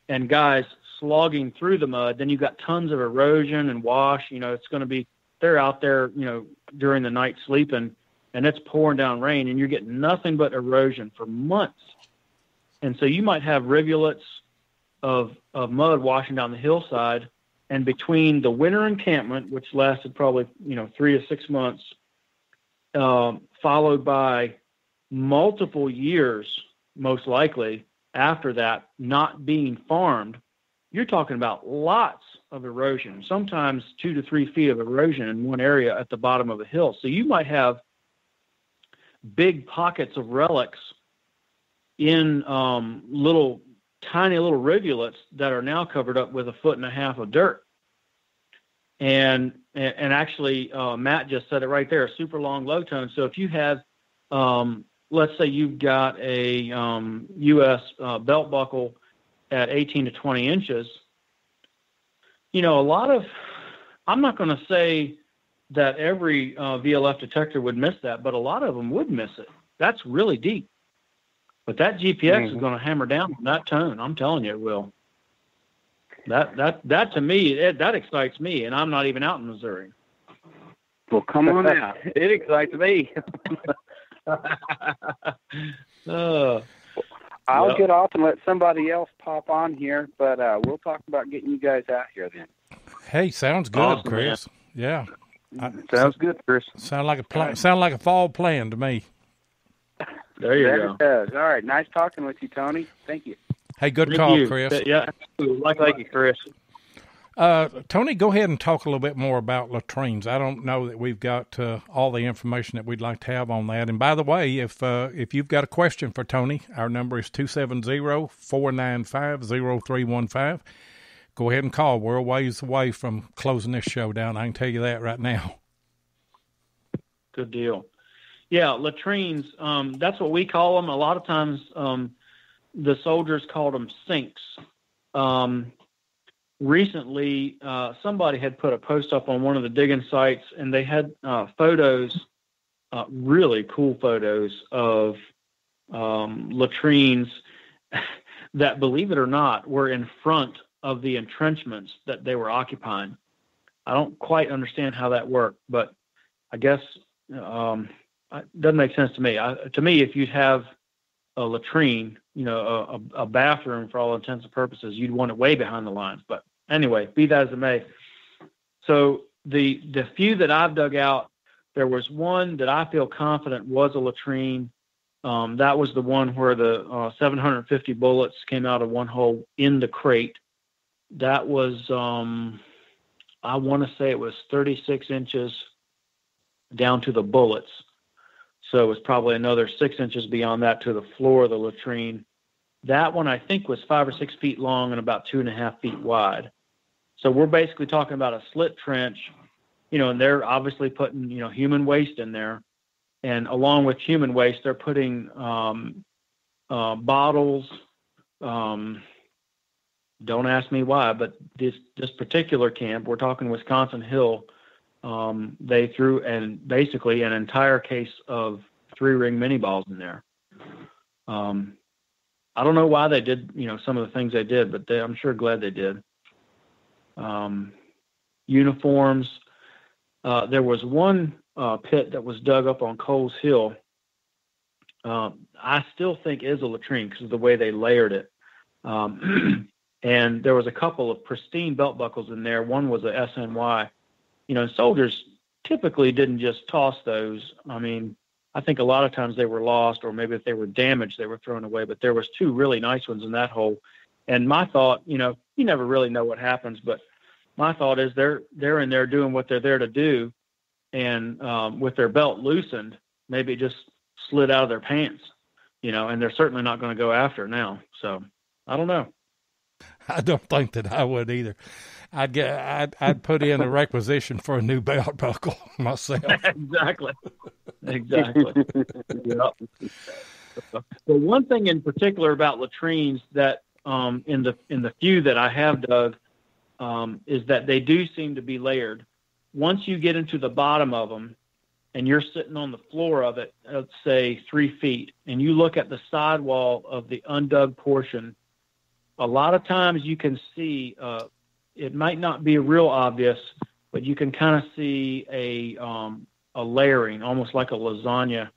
and guys slogging through the mud. Then you've got tons of erosion and wash. It's going to be, they're out there, during the night sleeping, and it's pouring down rain, and you're getting nothing but erosion for months. And so you might have rivulets of mud washing down the hillside, and between the winter encampment, which lasted probably 3 to 6 months, followed by multiple years, most likely after that, not being farmed, you're talking about lots of erosion, sometimes 2 to 3 feet of erosion in one area at the bottom of a hill. So you might have big pockets of relics in tiny little rivulets that are now covered up with 1.5 feet of dirt. And actually, Matt just said it right there, super long low tone. So if you have, let's say you've got a U.S. Belt buckle at 18 to 20 inches, a lot of, I'm not going to say that every VLF detector would miss that, but a lot of them would miss it. That's really deep. But that GPX is going to hammer down on that tone. I'm telling you, it will. That to me, that excites me, and I'm not even out in Missouri. Well, come on out. It excites me. I'll get off and let somebody else pop on here, but we'll talk about getting you guys out here then. Hey, sounds good, awesome, Chris. Man. Yeah. Sounds good, Chris. Sound like a fall plan to me. There you go. It does. All right. Nice talking with you, Tony. Thank you. Hey, good call, Chris. Yeah, thank you, Chris. Tony, go ahead and talk a little bit more about latrines. I don't know that we've got all the information that we'd like to have on that. And by the way, if you've got a question for Tony, our number is 270-495-0315. Go ahead and call. We're a ways away from closing this show down. I can tell you that right now. Good deal. Yeah, latrines, that's what we call them. A lot of times the soldiers called them sinks. Recently, somebody had put a post up on one of the digging sites, and they had photos, really cool photos of latrines that, believe it or not, were in front of the entrenchments that they were occupying. I don't quite understand how that worked, but I guess it doesn't make sense to me. To me, if you'd have a latrine, a bathroom for all intents and purposes, you'd want it way behind the lines. But anyway, be that as it may. So the few that I've dug out, there was one that I feel confident was a latrine. That was the one where the 750 bullets came out of one hole in the crate. That was, I want to say it was 36 inches down to the bullets. So it was probably another 6 inches beyond that to the floor of the latrine. That one, I think, was 5 or 6 feet long and about 2.5 feet wide. So we're basically talking about a slit trench, and they're obviously putting, human waste in there. And along with human waste, they're putting bottles. Don't ask me why, but this particular camp, we're talking Wisconsin Hill, they threw basically an entire case of 3-ring mini balls in there. I don't know why they did, some of the things they did, but I'm sure glad they did. Uniforms. There was one pit that was dug up on Coles Hill. I still think is a latrine because of the way they layered it. And there was a couple of pristine belt buckles in there. One was a SNY. Soldiers typically didn't just toss those. I mean, I think a lot of times they were lost, or maybe if they were damaged, they were thrown away. But there was 2 really nice ones in that hole. And my thought, you never really know what happens, but my thought is they're in there doing what they're there to do, and with their belt loosened, maybe it just slid out of their pants, and they're certainly not going to go after it now. So I don't know. I don't think that I would either. I'd put in a requisition for a new belt buckle myself. Exactly. Yep. The one thing in particular about latrines that in the few that I have dug is that they do seem to be layered. Once you get into the bottom of them and you're sitting on the floor of it, let's say 3 feet, and you look at the sidewall of the undug portion, a lot of times you can see, it might not be real obvious, but you can kind of see a layering, almost like a lasagna.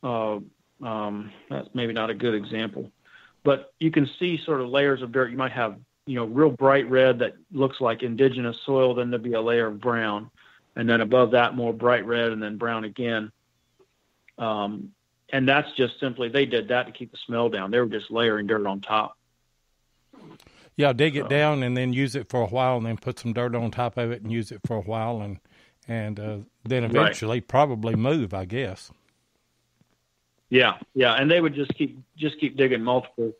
That's maybe not a good example, but you can see sort of layers of dirt. You might have, real bright red that looks like indigenous soil, then there'd be a layer of brown, and then above that more bright red, and then brown again. And that's just simply, they did that to keep the smell down. They were just layering dirt on top. Yeah, dig it down and then use it for a while, and then put some dirt on top of it and use it for a while, and then eventually probably move, I guess. Yeah, and they would just keep digging multiple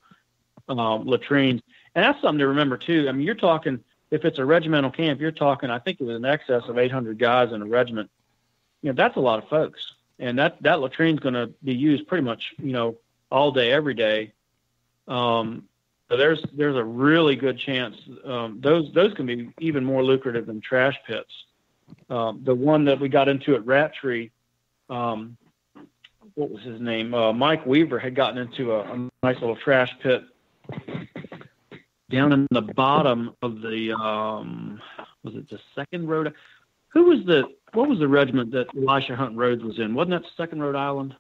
latrines, and that's something to remember too. I mean, you're talking, if it's a regimental camp, you're talking, I think it was in excess of 800 guys in a regiment. That's a lot of folks, and that latrine's going to be used pretty much, all day, every day. So there's a really good chance those can be even more lucrative than trash pits. The one that we got into at Rat Tree, what was his name? Mike Weaver had gotten into a nice little trash pit down in the bottom of the was it the Second Rhode? What was the regiment that Elisha Hunt Rhodes was in? Wasn't that Second Rhode Island?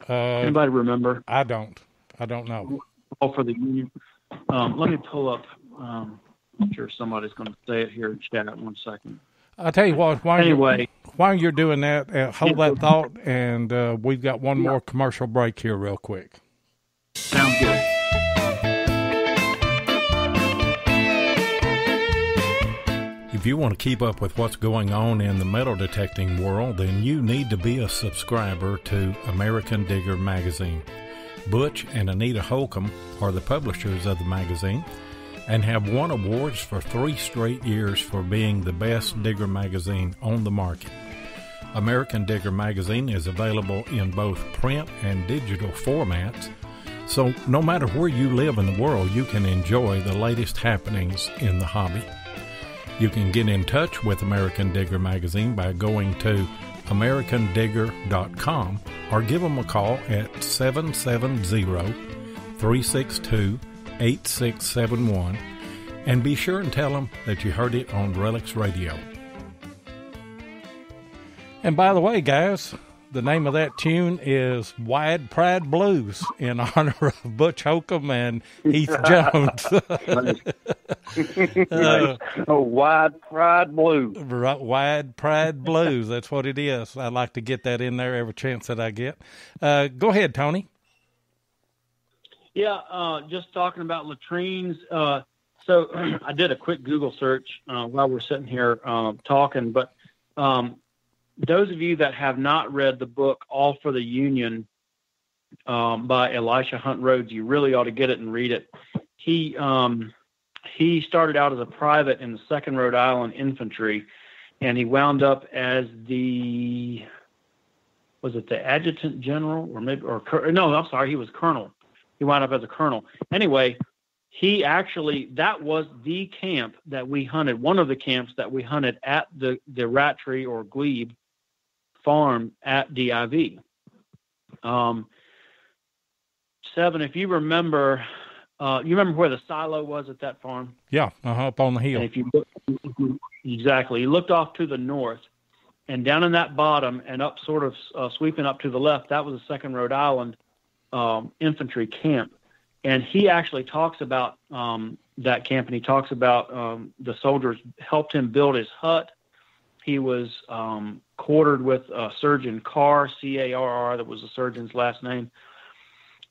Anybody remember? I don't know. All for the Union. Let me pull up. I'm sure somebody's going to say it here in chat. 1 second. I'll tell you what. While you're doing that, hold that thought, and we've got one more commercial break here real quick. Sounds good. If you want to keep up with what's going on in the metal detecting world, then you need to be a subscriber to American Digger magazine. Butch and Anita Holcomb are the publishers of the magazine and have won awards for 3 straight years for being the best digger magazine on the market. American Digger magazine is available in both print and digital formats, so no matter where you live in the world, you can enjoy the latest happenings in the hobby. You can get in touch with American Digger magazine by going to americandigger.com or give them a call at 770-362-8671 and be sure and tell them that you heard it on Relics Radio. And by the way, guys, the name of that tune is Wide Pride Blues in honor of Butch Holcomb and Heath Jones. Wide Pride Blues. Wide Pride Blues. That's what it is. I like to get that in there every chance that I get. Go ahead, Tony. Yeah, just talking about latrines. So I did a quick Google search while we're sitting here talking, but those of you that have not read the book All for the Union by Elisha Hunt Rhodes, you really ought to get it and read it. He started out as a private in the 2nd Rhode Island Infantry, and he wound up as the adjutant general, he was colonel. He wound up as a colonel. Anyway, that was the camp that we hunted, one of the camps that we hunted at the Rattray or Glebe farm at DIV. Seven, if you remember, you remember where the silo was at that farm? Yeah, up on the hill. And if you look, exactly, you looked off to the north, and down in that bottom and up sort of sweeping up to the left, that was the 2nd Rhode Island infantry camp. And he actually talks about that camp, and he talks about the soldiers helped him build his hut. He was quartered with Surgeon Carr, C-A-R-R, that was the surgeon's last name.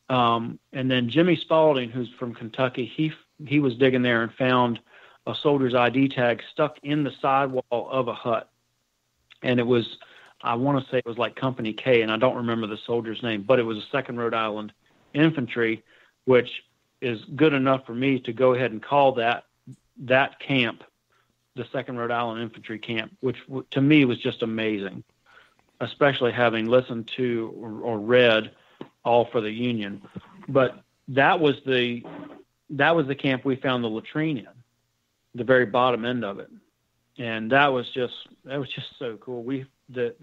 And then Jimmy Spalding, who's from Kentucky, he was digging there and found a soldier's ID tag stuck in the sidewall of a hut. And it was, I want to say it was like Company K, and I don't remember the soldier's name, but it was a 2nd Rhode Island infantry, which is good enough for me to go ahead and call that camp the 2nd Rhode Island Infantry Camp, which to me was just amazing, especially having listened to or read All for the Union. But that was the camp we found the latrine in, the very bottom end of it. And that was just so cool. We found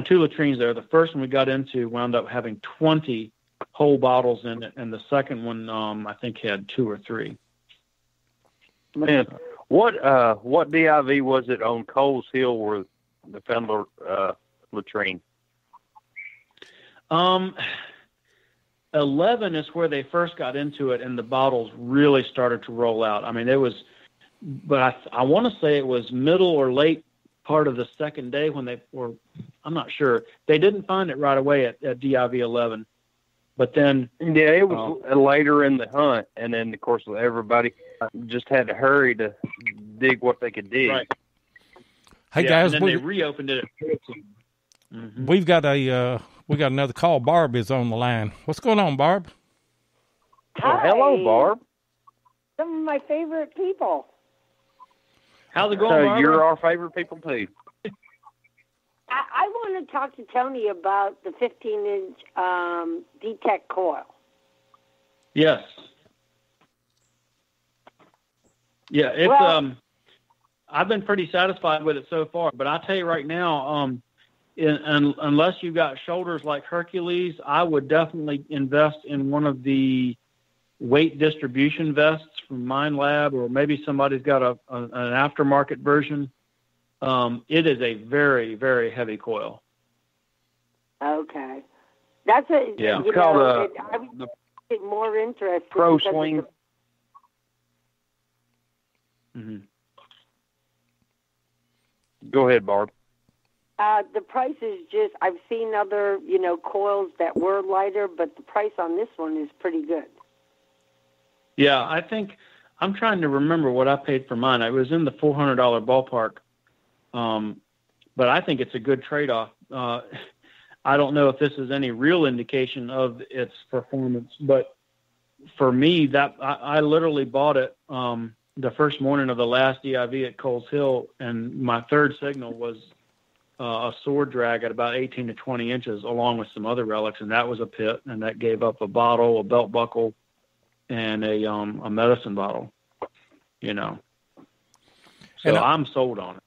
2 latrines there. The first one we got into wound up having 20 whole bottles in it, and the second one I think had 2 or 3. Man, what DIV was it on Coles Hill where they found the latrine? 11 is where they first got into it, and the bottles really started to roll out. I mean, but I want to say it was middle or late part of the second day when they were, I'm not sure. They didn't find it right away at DIV 11, but then. Yeah, it was later in the hunt, and then, of course, everybody just had to hurry to dig what they could dig. Right. Hey, guys. And then they reopened it at 14. Mm-hmm. We got another call. Barb is on the line. What's going on, Barb? Well, hello, Barb. Some of my favorite people. How's it going, Barbara? You're our favorite people, too. I want to talk to Tony about the 15-inch D-Tech coil. Yes. Yeah, it's I've been pretty satisfied with it so far, but I'll tell you right now, unless you've got shoulders like Hercules, I would definitely invest in one of the weight distribution vests from Mind Lab, or maybe somebody's got an aftermarket version. It is a very, very heavy coil. Okay. That's it's called I would get more interested. Pro Swing. Mm-hmm. Go ahead, Barb. The price is just, I've seen other, coils that were lighter, but the price on this one is pretty good. Yeah, I think, I'm trying to remember what I paid for mine. It was in the $400 ballpark. But I think it's a good trade-off. I don't know if this is any real indication of its performance, but for me, that I literally bought it the first morning of the last DIV at Coles Hill, and my third signal was a sword drag at about 18 to 20 inches, along with some other relics, and that was a pit, and that gave up a bottle, a belt buckle, and a medicine bottle. So I'm sold on it.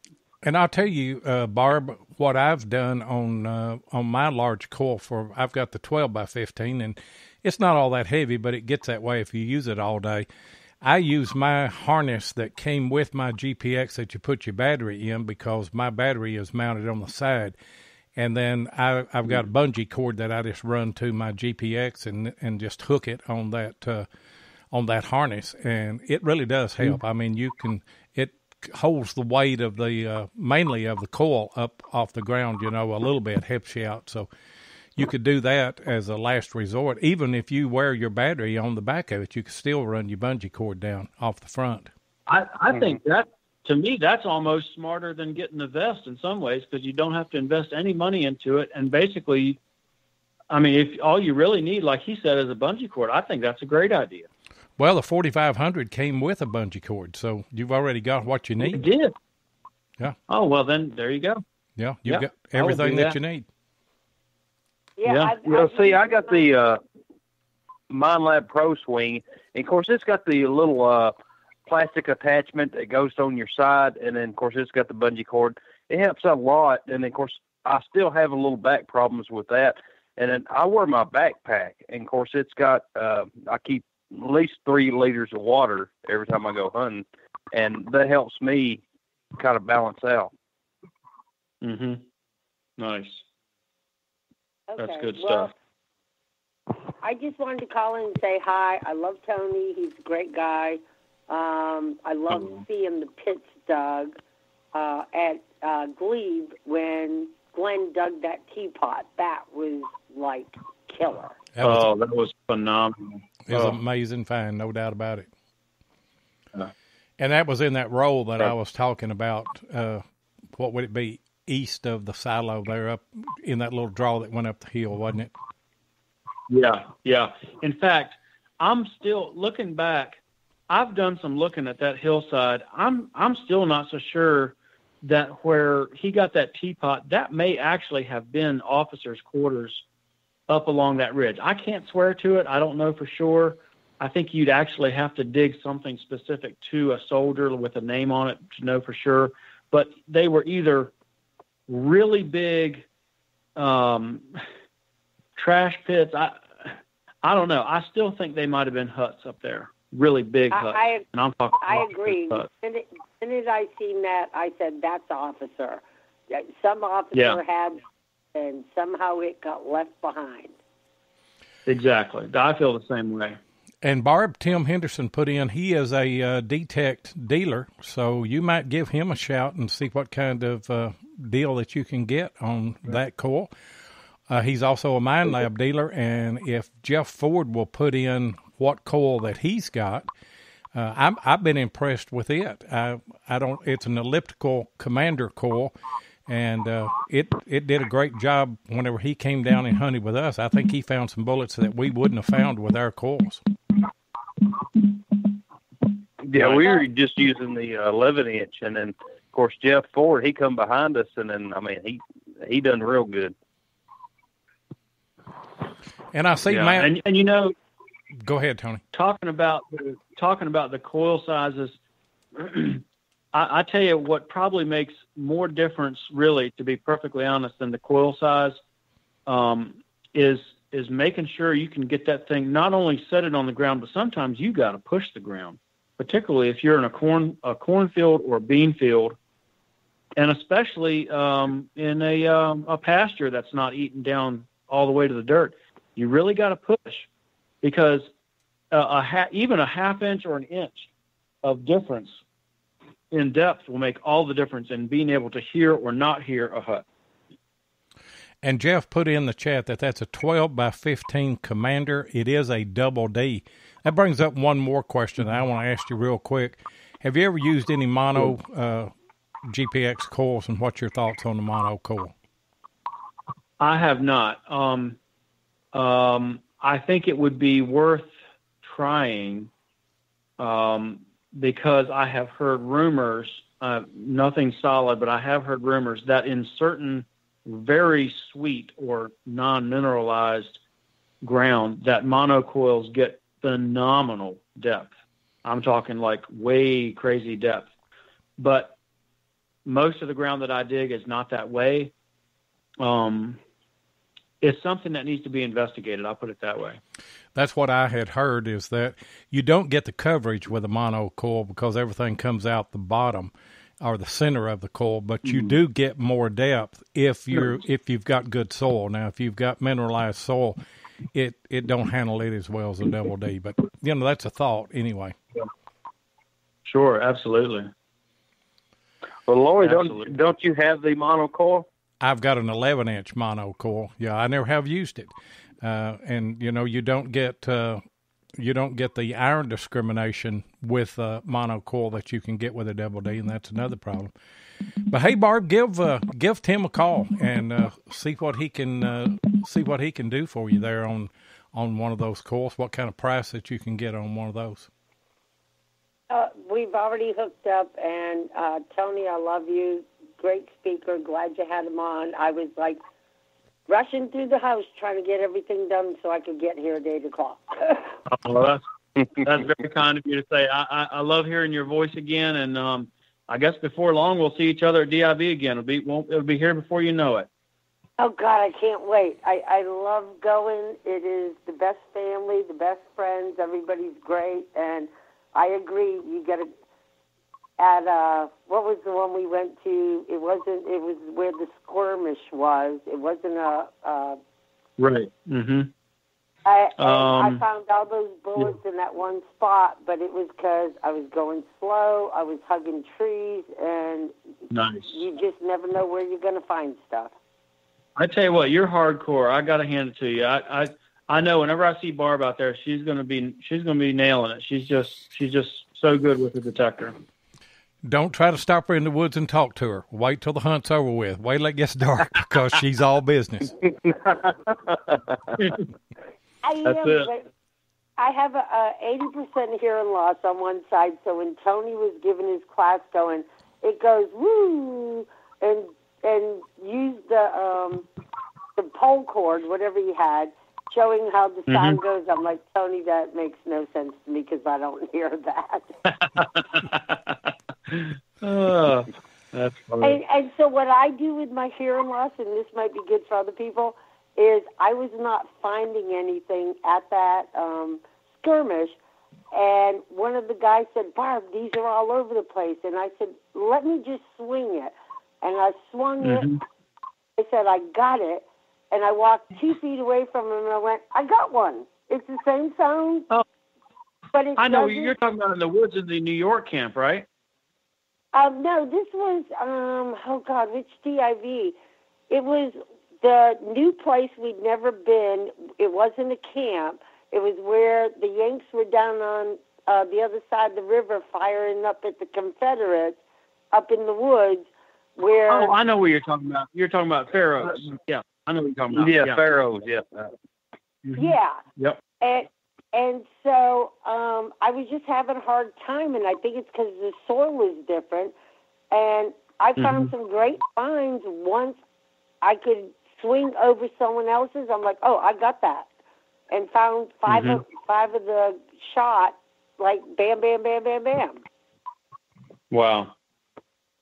And I'll tell you, Barb, what I've done on my large coil I've got the 12x15, and it's not all that heavy, but it gets that way if you use it all day. I use my harness that came with my GPX that you put your battery in, because my battery is mounted on the side. And then I've got a bungee cord that I just run to my GPX and just hook it on that harness, and it really does help. I mean, it holds the weight of mainly of the coil up off the ground, a little bit, helps you out. So you could do that as a last resort. Even if you wear your battery on the back of it, you could still run your bungee cord down off the front. I think that, to me, that's almost smarter than getting a vest in some ways, because you don't have to invest any money into it. And basically, I mean, if all you really need, like he said, is a bungee cord, I think that's a great idea. Well, the 4500 came with a bungee cord, so you've already got what you need. It did. Yeah. Oh, well, then there you go. Yeah, you've got everything that you need. Yeah. See, I got the MindLab Pro swing. And of course, it's got the little plastic attachment that goes on your side, and then of course it's got the bungee cord. It helps a lot. And then, of course, I still have a little back problems with that. And then I wear my backpack, and of course it's got I keep at least 3 liters of water every time I go hunting, and that helps me kind of balance out. Mhm. Nice. Okay, That's good well, stuff. I just wanted to call in and say hi. I love Tony. He's a great guy. I love seeing the pits dug at Glebe when Glenn dug that teapot. That was like killer. That was phenomenal. It was amazing find, no doubt about it. Yeah. And that was in that roll that I was talking about. What would it be? East of the silo there, up in that little draw that went up the hill, wasn't it? Yeah. In fact, I'm still looking back. I've done some looking at that hillside. I'm still not so sure that where he got that teapot, that may actually have been officers' quarters up along that ridge. I can't swear to it. I don't know for sure. I think you'd actually have to dig something specific to a soldier with a name on it to know for sure. But they were either really big trash pits. I don't know. I still think they might have been huts up there, really big huts. And I'm talking. I agree. As soon as I seen that, I said, "That's officer." Some officer had, and somehow it got left behind. Exactly. I feel the same way. And Barb, Tim Henderson put in, he is a detect dealer, so you might give him a shout and see what kind of deal that you can get on that coil. He's also a MindLab dealer, and if Jeff Ford will put in what coil that he's got, I've been impressed with it. It's an elliptical commander coil, and it did a great job whenever he came down and hunted with us. I think he found some bullets that we wouldn't have found with our coils. Yeah, we were just using the 11-inch, and then of course Jeff Ford, he come behind us, and then he done real good. And I see Matt. And you know, go ahead, Tony. Talking about the coil sizes, I tell you what probably makes more difference, really, to be perfectly honest, than the coil size, is making sure you can get that thing, not only set it on the ground, but sometimes you got to push the ground, particularly if you're in a cornfield or a bean field, and especially in a pasture that's not eaten down all the way to the dirt. You really got to push, because even a half inch or an inch of difference in depth will make all the difference in being able to hear or not hear a hut. And Jeff put in the chat that that's a 12 by 15 Commander. It is a double D. That brings up one more question that I want to ask you real quick. Have you ever used any mono GPX coils, and what's your thoughts on the mono coil? I have not. I think it would be worth trying because I have heard rumors, nothing solid, but I have heard rumors that in certain very sweet or non-mineralized ground, that monocoils get phenomenal depth. I'm talking like way crazy depth. But most of the ground that I dig is not that way. It's something that needs to be investigated. I'll put it that way. That's what I had heard, is that you don't get the coverage with a monocoil because everything comes out the bottom or the center of the coil, but you do get more depth if you've got good soil. Now, if you've got mineralized soil, it don't handle it as well as a double D. But that's a thought anyway. Sure, absolutely. Well, Lloyd, don't you have the monocoil? I've got an 11-inch monocoil. Yeah, I never have used it, and you don't get the iron discrimination with monocoil that you can get with a double D, and that's another problem. But hey, Barb, give Tim a call and see what he can do for you there on one of those coils. What kind of price that you can get on one of those? We've already hooked up, and Tony, I love you. Great speaker. Glad you had him on. I was like rushing through the house trying to get everything done so I could get here at 8 o'clock. Well, that's very kind of you to say. I love hearing your voice again, and I guess before long we'll see each other at DIV again. It'll be here before you know it. Oh, God, I can't wait. I love going. It is the best family, the best friends. Everybody's great. And I agree. You got to, what was the one we went to? It was where the skirmish was. It wasn't Right. Mm-hmm. I found all those bullets in that one spot, but it was because I was going slow. I was hugging trees, and nice. You just never know where you're going to find stuff. I tell you what, you're hardcore. I got to hand it to you. I know whenever I see Barb out there, she's gonna be nailing it. She's just so good with the detector. Don't try to stop her in the woods and talk to her. Wait till the hunt's over with. Wait till it gets dark because she's all business. I have a 80% hearing loss on one side, so when Tony was giving his class going, it goes woo and used the pole cord, whatever he had, showing how the sound goes. I'm like, Tony, that makes no sense to me because I don't hear that. Oh, that's funny. And so what I do with my hearing loss, and this might be good for other people, is I was not finding anything at that skirmish. And one of the guys said, Barb, these are all over the place. And I said, let me just swing it. And I swung it. I said, I got it. And I walked 2 feet away from him, and I went, I got one. It's the same sound. Oh, but it I know. You're talking about in the woods in the New York camp, right? No, this was, which DIV? It was the new place we'd never been. It wasn't a camp. It was where the Yanks were down on the other side of the river firing up at the Confederates up in the woods. Where? Oh, I know what you're talking about. You're talking about Pharaohs. Yeah, I know what you're talking about. Yeah, Pharaohs. Yeah. Yeah. Yep. And so I was just having a hard time, and I think it's because the soil is different. And I found some great finds once I could swing over someone else's. I'm like, oh, I got that, and found five of the shot, like bam, bam, bam, bam, bam. Wow,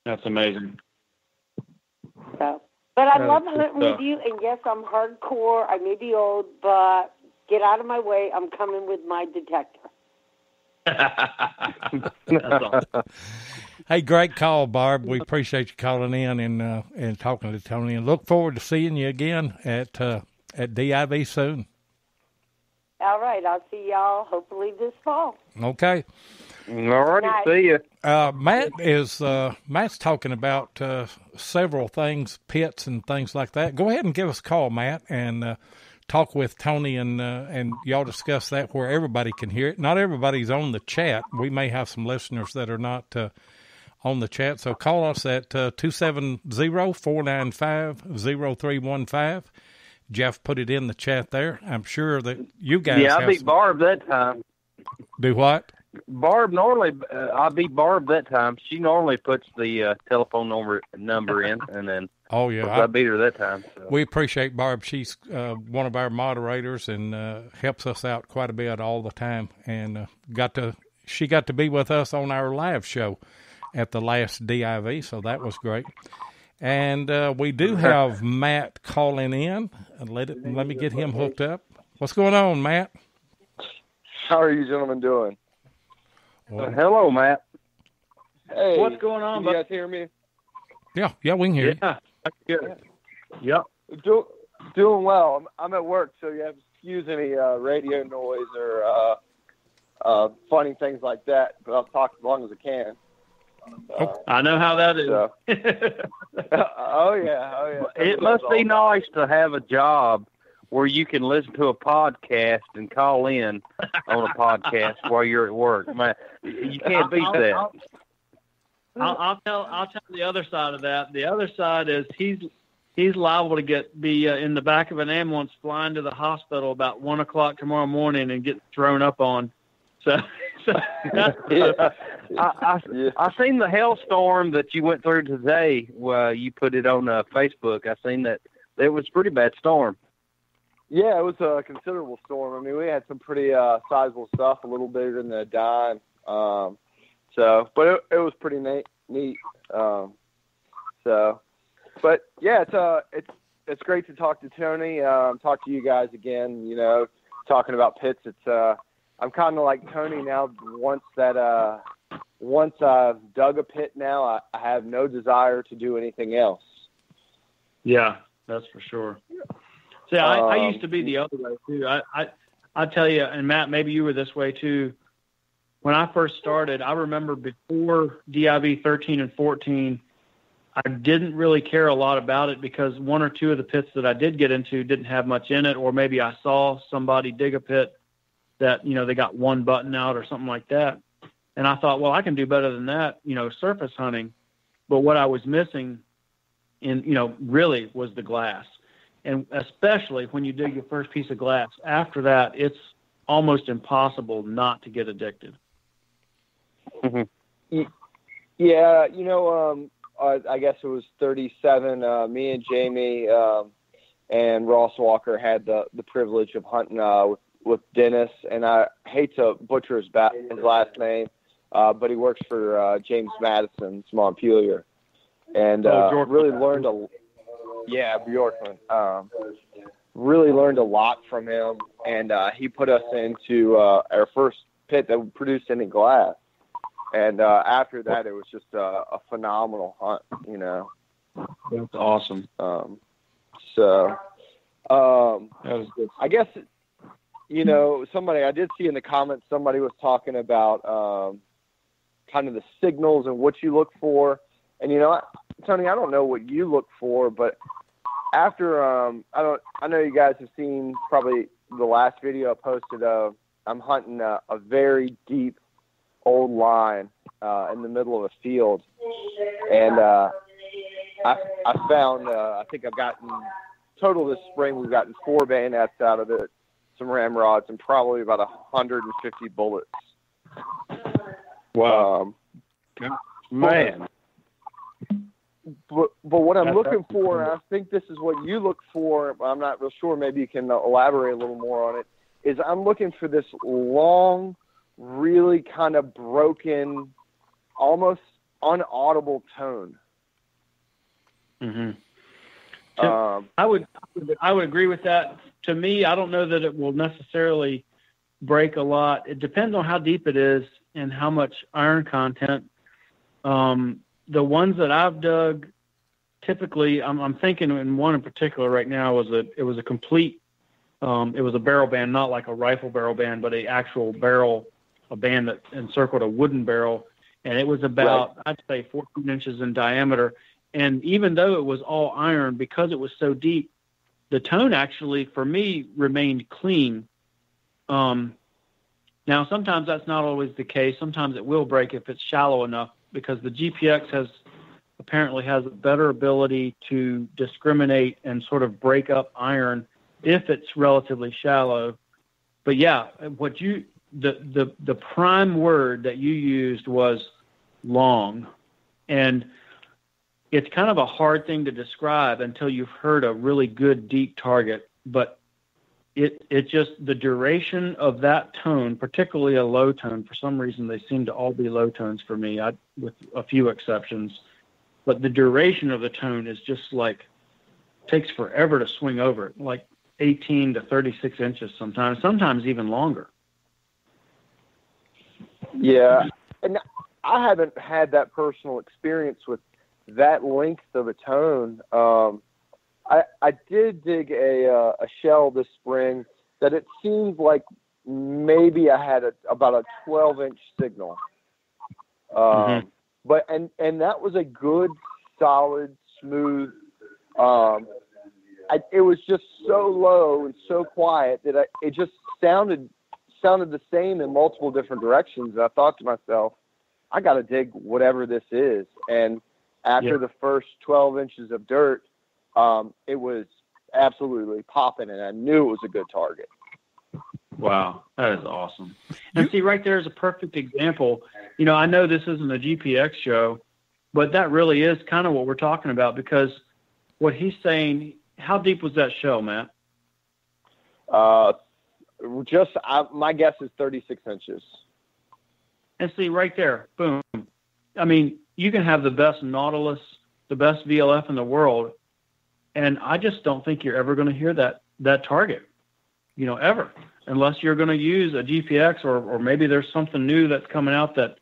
that's amazing. So, but I love hunting with you, and yes, I'm hardcore. I may be old, but get out of my way. I'm coming with my detector. That's awesome. Hey, great call, Barb. We appreciate you calling in and talking to Tony, and look forward to seeing you again at DIV soon. All right, I'll see y'all hopefully this fall. Okay. All righty, see you. Matt's talking about several things, pits and things like that. Go ahead and give us a call, Matt, and talk with Tony, and y'all discuss that where everybody can hear it. Not everybody's on the chat. We may have some listeners that are not on the chat, so call us at 270-495-0315. Jeff put it in the chat there. I'm sure that you guys I beat Barb that time. Do what? Barb normally, I beat Barb that time. She normally puts the telephone number in, and then I beat her that time. So. We appreciate Barb. She's one of our moderators and helps us out quite a bit all the time. And she got to be with us on our live show at the last DIV, so that was great. And we do have Matt calling in. Let me get him hooked up. What's going on, Matt? How are you gentlemen doing? Hello, Matt. Hey, what's going on? Can you guys hear me? Yeah, we can hear you. Yeah, good. Yep. Doing well. I'm at work, so you have to excuse any radio noise or funny things like that. But I'll talk as long as I can. I know how that is. So. Oh yeah. It must be nice to have a job where you can listen to a podcast and call in on a podcast while you're at work. Man, you can't beat that. I'll tell the other side of that. The other side is he's liable to be in the back of an ambulance flying to the hospital about 1 o'clock tomorrow morning and get thrown up on. So I seen the hailstorm that you went through today. You put it on Facebook. I seen that It was a pretty bad storm. Yeah, it was a considerable storm. I mean, we had some pretty sizable stuff, a little bigger than a dime. But it was pretty neat. But yeah, it's great to talk to Tony. Talk to you guys again. You know, talking about pits. I'm kind of like Tony now. Once I've dug a pit now, I have no desire to do anything else. Yeah, that's for sure. See, I used to be the other way too. I tell you, and Matt, maybe you were this way too. When I first started, I remember before DIV 13 and 14, I didn't really care a lot about it because one or two of the pits that I did get into didn't have much in it, or maybe I saw somebody dig a pit that, you know, they got one button out or something like that. And I thought, well, I can do better than that, you know, surface hunting. But what I was missing really was the glass. And especially when you dig your first piece of glass, after that, it's almost impossible not to get addicted. Mm-hmm. Yeah, you know, I guess it was 37. Me and Jamie and Ross Walker had the privilege of hunting with Dennis, and I hate to butcher his last name, but he works for James Madison's Montpelier, and really learned Bjorkman. Really learned a lot from him, and he put us into our first pit that produced any glass. And after that, it was just a phenomenal hunt, you know. That's awesome. That was good. I guess, you know, I did see in the comments, somebody was talking about kind of the signals and what you look for. And, you know, Tony, I don't know what you look for, but after, I know you guys have seen probably the last video I posted of, I'm hunting a very deep old line in the middle of a field, and I found I think I've gotten total this spring we've gotten 4 bayonets out of it, some ramrods, and probably about 150 bullets. Wow. Man. But what I'm looking for, and I think this is what you look for, I'm not real sure, maybe you can elaborate a little more on it, is I'm looking for this long, really kind of broken, almost unaudible tone. Mm-hmm. I would agree with that. To me, I don't know that it will necessarily break a lot. It depends on how deep it is and how much iron content. The ones that I've dug, typically, I'm thinking in one in particular right now it was a complete, it was a barrel band, not like a rifle barrel band, but a actual barrel, a band that encircled a wooden barrel, and it was about, right, I'd say 14 inches in diameter. And even though it was all iron, because it was so deep, the tone actually, for me, remained clean. Now, sometimes that's not always the case. Sometimes it will break if it's shallow enough, because the GPX apparently has a better ability to discriminate and sort of break up iron if it's relatively shallow. But yeah, the prime word that you used was long, and it's kind of a hard thing to describe until you've heard a really good deep target. But it just, the duration of that tone, particularly a low tone, for some reason they seem to all be low tones for me, with a few exceptions, but the duration of the tone is just like, takes forever to swing over it, like 18 to 36 inches sometimes even longer. Yeah, and I haven't had that personal experience with that length of a tone. I did dig a shell this spring that it seemed like maybe I had about a 12-inch signal. But that was a good, solid, smooth. It was just so low and so quiet that it just sounded the same in multiple different directions. And I thought to myself, I got to dig whatever this is. And after the first 12 inches of dirt, it was absolutely popping, and I knew it was a good target. Wow, that is awesome. And see, right there is a perfect example. You know, I know this isn't a GPX show, but that really is kind of what we're talking about, because what he's saying, how deep was that shell, Matt? My guess is 36 inches. And see, right there, boom. I mean, you can have the best Nautilus, the best VLF in the world, and I just don't think you're ever going to hear that target, ever, unless you're going to use a GPX or maybe there's something new that's coming out that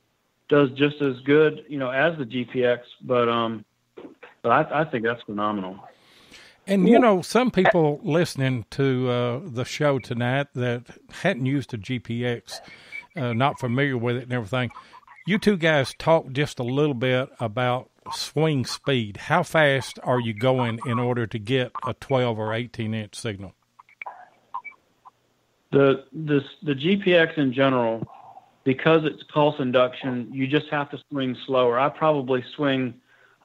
does just as good, as the GPX. But I think that's phenomenal. And, some people listening to the show tonight that hadn't used a GPX, not familiar with it and everything, you two guys talk just a little bit about swing speed. How fast are you going in order to get a 12 or 18-inch signal? The GPX in general, because it's pulse induction, you just have to swing slower. I probably swing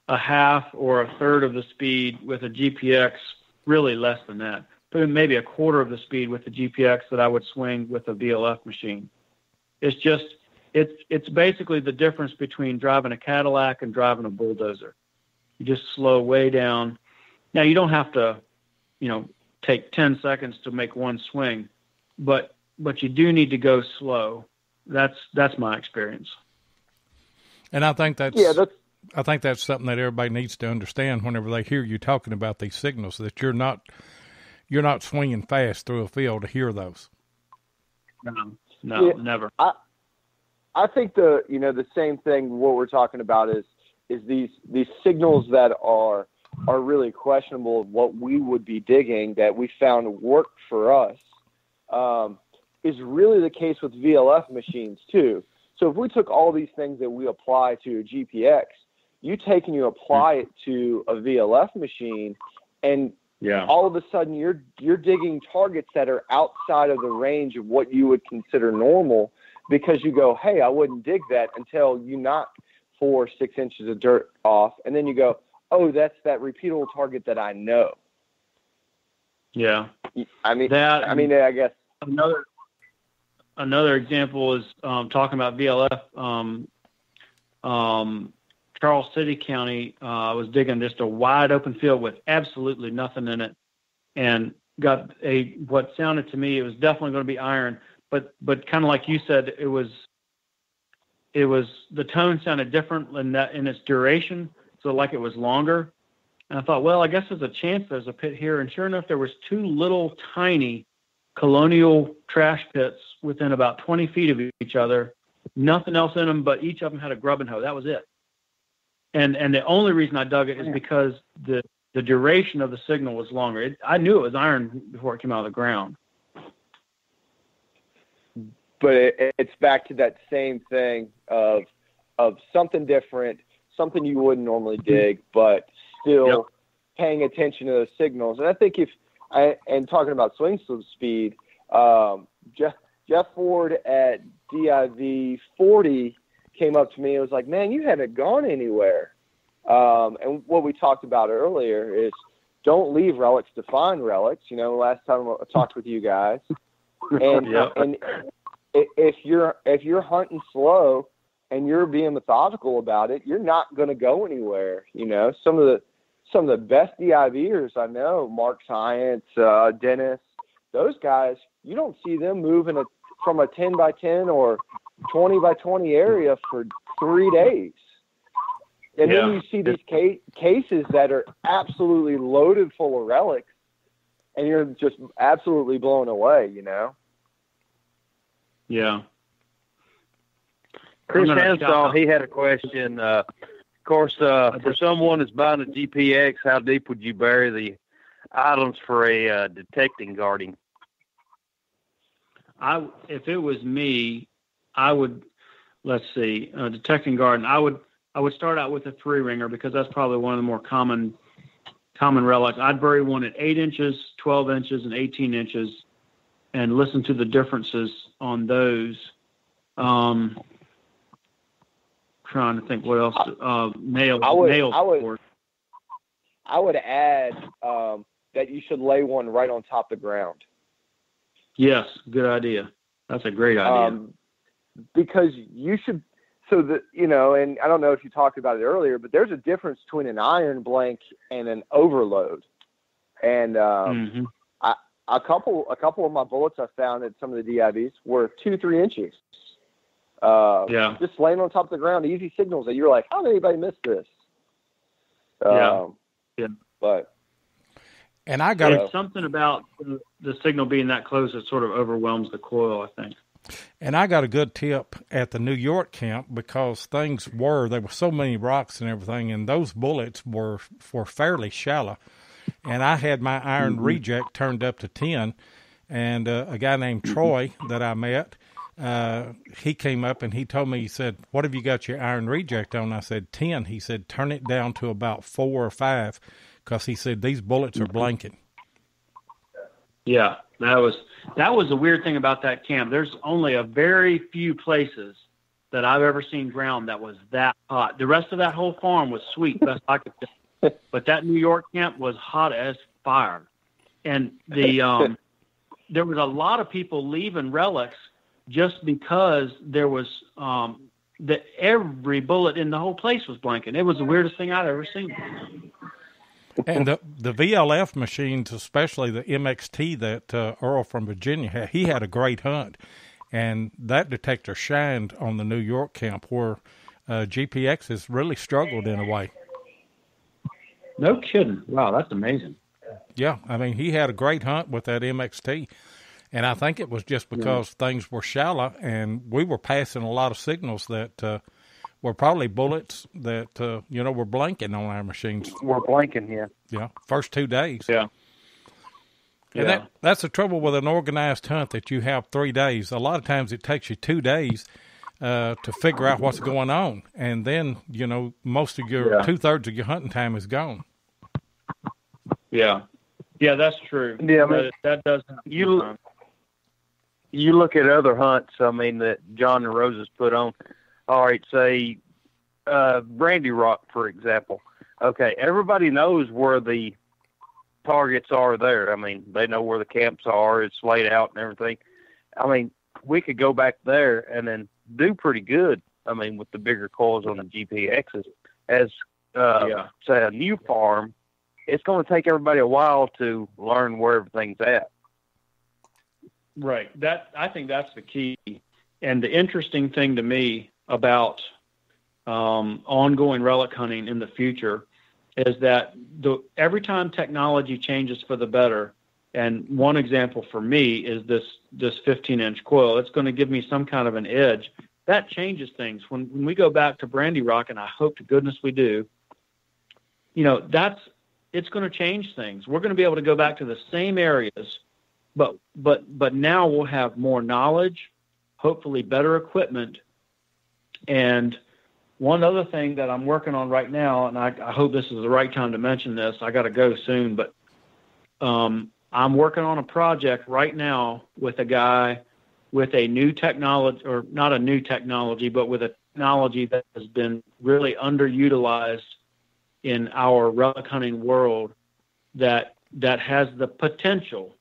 a half or a third of the speed with a GPX, really less than that, but maybe a quarter of the speed with the GPX that I would swing with a VLF machine. It's just, it's basically the difference between driving a Cadillac and driving a bulldozer. You just slow way down. Now, you don't have to, take 10 seconds to make one swing, but you do need to go slow. That's my experience. And I think that's something that everybody needs to understand whenever they hear you talking about these signals, that you're not swinging fast through a field to hear those. No, never. I think the same thing. What we're talking about is these signals that are really questionable of what we would be digging that we found worked for us is really the case with VLF machines too. So if we took all these things that we apply to a GPX, you take and you apply it to a VLF machine, and all of a sudden you're digging targets that are outside of the range of what you would consider normal, because you go, hey, I wouldn't dig that until you knock 4 or 6 inches of dirt off, and then you go, oh, that's that repeatable target that I know. Yeah. I guess another example is talking about VLF. Charles City County was digging just a wide open field with absolutely nothing in it, and got what sounded to me, it was definitely going to be iron, but kind of like you said, it was the tone sounded different in its duration, so like it was longer. And I thought, well, I guess there's a chance there's a pit here, and sure enough, there was 2 little tiny colonial trash pits within about 20 feet of each other, nothing else in them, but each of them had a grubbing hoe. That was it. And the only reason I dug it is because the duration of the signal was longer. I knew it was iron before it came out of the ground. But it's back to that same thing of something different, something you wouldn't normally dig, but still paying attention to those signals. And I think and talking about swing speed, Jeff Ford at DIV 40 came up to me and was like, man, you haven't gone anywhere. And what we talked about earlier is don't leave relics to find relics. Last time I talked with you guys, and and if you're hunting slow and you're being methodical about it, you're not going to go anywhere. Some of the best DIVers I know, Mark Science, Dennis, those guys, you don't see them moving from a 10 by 10 or 20 by 20 area for 3 days. And then you see these cases that are absolutely loaded full of relics, and you're just absolutely blown away, Yeah. Chris Hansall, he had a question. Of course, for someone that's buying a GPX, how deep would you bury the items for a detecting guarding? If it was me, I would, detecting garden, I would start out with a 3-ringer, because that's probably one of the more common relics. I'd bury one at 8 inches, 12 inches, and 18 inches, and listen to the differences on those. Trying to think what else. Nails. I would add that you should lay one right on top of the ground. Yes, good idea. That's a great idea. Because you should. So and I don't know if you talked about it earlier, but there's a difference between an iron blank and an overload. And a couple of my bullets I found at some of the DIVs were 2-3 inches. Just laying on top of the ground, easy signals that you're like, how did anybody miss this? But and I got there's something about the signal being that close that sort of overwhelms the coil, I think. And I got a good tip at the New York camp because there were so many rocks and everything, and those bullets were fairly shallow. And I had my iron reject turned up to 10, and a guy named Troy that I met, he came up and he told me, he said, what have you got your iron reject on? I said, 10. He said, turn it down to about 4 or 5, because he said, these bullets are blanking. Yeah, that was the weird thing about that camp. There's only a very few places that I've ever seen ground that was that hot. The rest of that whole farm was sweet, best I could tell. But that New York camp was hot as fire. And the there was a lot of people leaving relics just because there was every bullet in the whole place was blanking. It was the weirdest thing I'd ever seen. And the VLF machines, especially the MXT that Earl from Virginia had, he had a great hunt. And that detector shined on the New York camp where GPX has really struggled in a way. No kidding. Wow, that's amazing. Yeah, I mean, he had a great hunt with that MXT. And I think it was just because things were shallow and we were passing a lot of signals that were probably bullets that, were blanking on our machines. We're blanking, yeah. Yeah, first 2 days. Yeah. And that's the trouble with an organized hunt, that you have 3 days. A lot of times it takes you 2 days to figure out what's going on. And then, most of your 2/3 of your hunting time is gone. Yeah. Yeah, that's true. Yeah, I mean, that does happen. You look at other hunts, I mean, that John and Roses put on. All right, say Brandy Rock, for example. Okay, everybody knows where the targets are there. I mean, they know where the camps are. It's laid out and everything. I mean, we could go back there and then do pretty good, I mean, with the bigger coils on the GPXs. As, say, a new farm, it's going to take everybody a while to learn where everything's at. Right. I think that's the key. And the interesting thing to me about ongoing relic hunting in the future is that every time technology changes for the better, and one example for me is this 15-inch coil, it's going to give me some kind of an edge. That changes things. When we go back to Brandy Rock, and I hope to goodness we do, it's going to change things. We're going to be able to go back to the same areas, but now we'll have more knowledge, hopefully better equipment. And one other thing that I'm working on right now, and I hope this is the right time to mention this, I got to go soon, but I'm working on a project right now with a guy with a new technology, or not a new technology, but with a technology that has been really underutilized in our relic hunting world that has the potential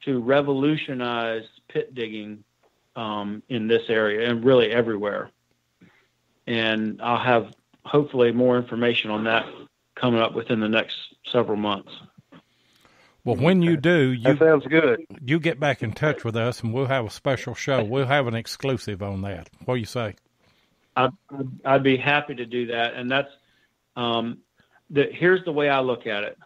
to revolutionize pit digging in this area and really everywhere. And I'll have hopefully more information on that coming up within the next several months. Well, when you do, that sounds good. You get back in touch with us, and we'll have a special show. We'll have an exclusive on that. What do you say? I'd be happy to do that. And that's here's the way I look at it.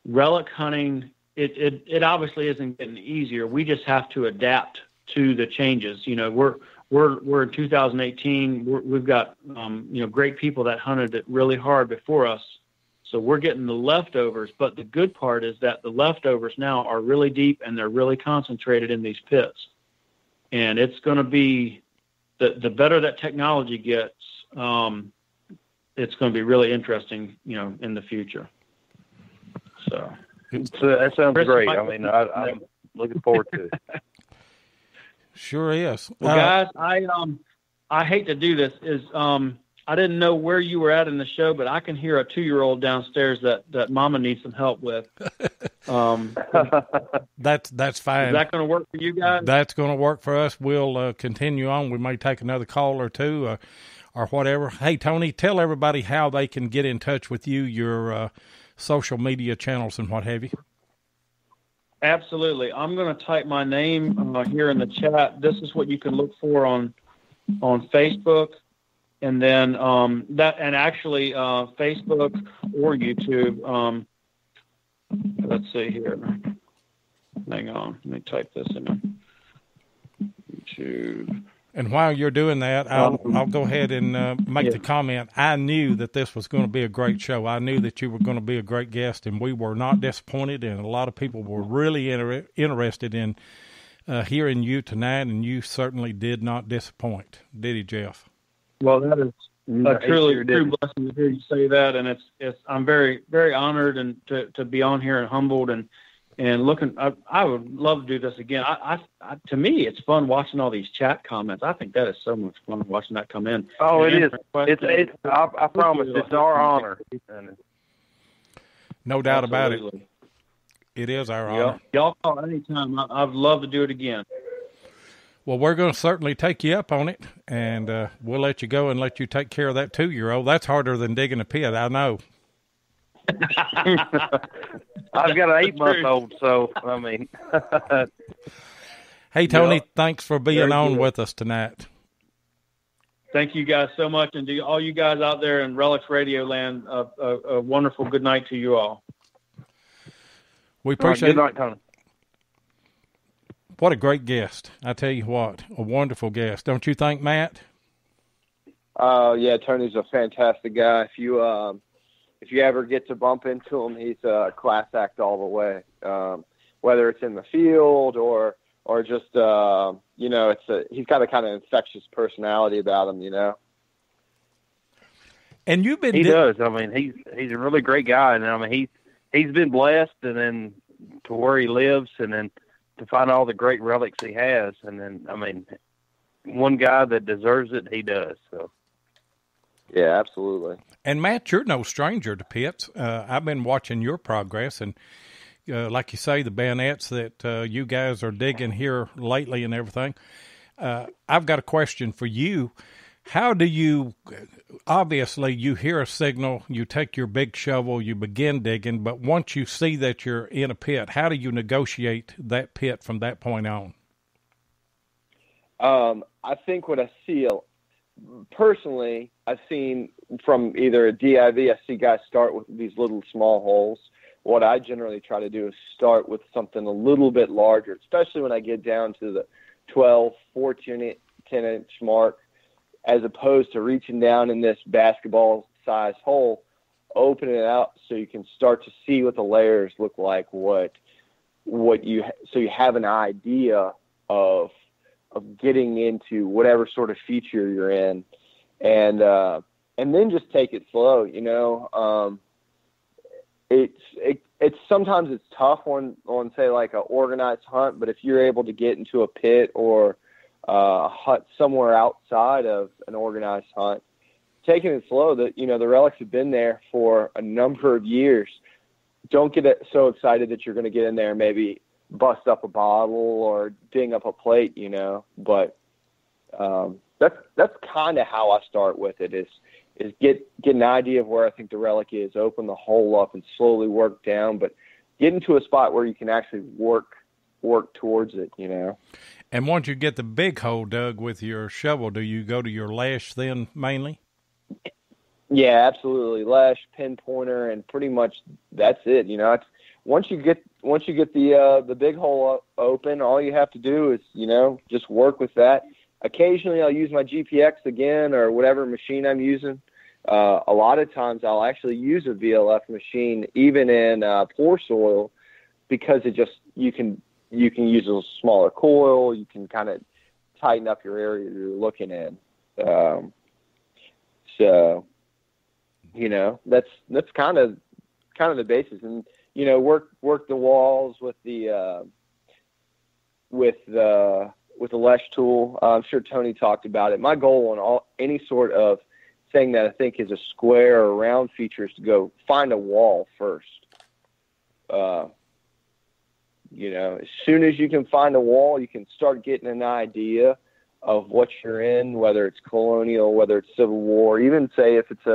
Relic hunting, it obviously isn't getting easier. We just have to adapt to the changes. We're in 2018. We've got great people that hunted it really hard before us. So we're getting the leftovers, but the good part is that the leftovers now are really deep and they're really concentrated in these pits. And it's going to be, the better that technology gets, it's going to be really interesting, in the future. So that sounds great. I mean, I'm looking forward to it. Sure is. Well, guys, I hate to do this. I didn't know where you were at in the show, but I can hear a 2-year-old downstairs that Mama needs some help with. That's fine. Is that going to work for you guys? That's going to work for us. We'll continue on. We may take another call or two, or whatever. Hey, Tony, tell everybody how they can get in touch with you, your social media channels and what have you? Absolutely. I'm going to type my name here in the chat. This is what you can look for on Facebook, and then Facebook or YouTube. Let's see here. Hang on. Let me type this in. YouTube. And while you're doing that, I'll go ahead and make the comment. I knew that this was going to be a great show. I knew that you were going to be a great guest, and we were not disappointed, and a lot of people were really interested in hearing you tonight, and you certainly did not disappoint, did he, Jeff? Well, that is a true blessing to hear you say that, and I'm very, very honored and to be on here and humbled and looking. I would love to do this again. To me, it's fun watching all these chat comments. I think that is so much fun watching that come in. Oh, it is. I promise, it's our honor. No doubt about it. It is our honor. Y'all call anytime. I'd love to do it again. Well, we're going to certainly take you up on it, and we'll let you go and let you take care of that 2-year-old. That's harder than digging a pit, I know. I've got an 8-month-old, so, I mean. Hey, Tony, thanks for being on with us tonight. Thank you guys so much, and to all you guys out there in Relics Radio Land, a wonderful good night to you all. We appreciate it. Good night, Tony. What a great guest. I tell you what, a wonderful guest. Don't you think, Matt? Yeah, Tony's a fantastic guy. If you ever get to bump into him, he's a class act all the way. Whether it's in the field or just he's got a kind of infectious personality about him, And you've been he does. I mean, he's a really great guy, and I mean he's been blessed, and then to where he lives, and then to find all the great relics he has, and then I mean, one guy that deserves it, he does. So. Yeah, absolutely. And Matt, you're no stranger to pits. I've been watching your progress, and like you say, the bayonets that you guys are digging here lately and everything. I've got a question for you. How do you, obviously you hear a signal, you take your big shovel, you begin digging, but once you see that you're in a pit, how do you negotiate that pit from that point on? I think what I see, personally, I've seen from either a DIV, I see guys start with these little small holes. What I generally try to do is start with something a little bit larger, especially when I get down to the 12, 14, 10-inch mark, as opposed to reaching down in this basketball-sized hole, opening it out so you can start to see what the layers look like, so you have an idea of getting into whatever sort of feature you're in, and then just take it slow. It's sometimes it's tough on say like an organized hunt, but if you're able to get into a pit or a hut somewhere outside of an organized hunt, taking it slow, that the relics have been there for a number of years. Don't get so excited that you're going to get in there and maybe bust up a bottle or ding up a plate, but that's kind of how I start with it, is get an idea of where I think the relic is, open the hole up and slowly work down, but get into a spot where you can actually work towards it, And once you get the big hole dug with your shovel, do you go to your lash then mainly? Yeah, absolutely. Lash, pinpointer, and pretty much that's it. It's once you get the big hole open, all you have to do is just work with that. Occasionally, I'll use my GPX again or whatever machine I'm using. A lot of times, I'll actually use a VLF machine even in poor soil, because you can use a smaller coil. You can kind of tighten up your area you're looking in. So, that's kind of the basis, and work the walls with the lash tool. I'm sure Tony talked about it. My goal on any sort of thing that I think is a square or round feature is to go find a wall first. As soon as you can find a wall, you can start getting an idea of what you're in, whether it's colonial, whether it's Civil War, even say if it's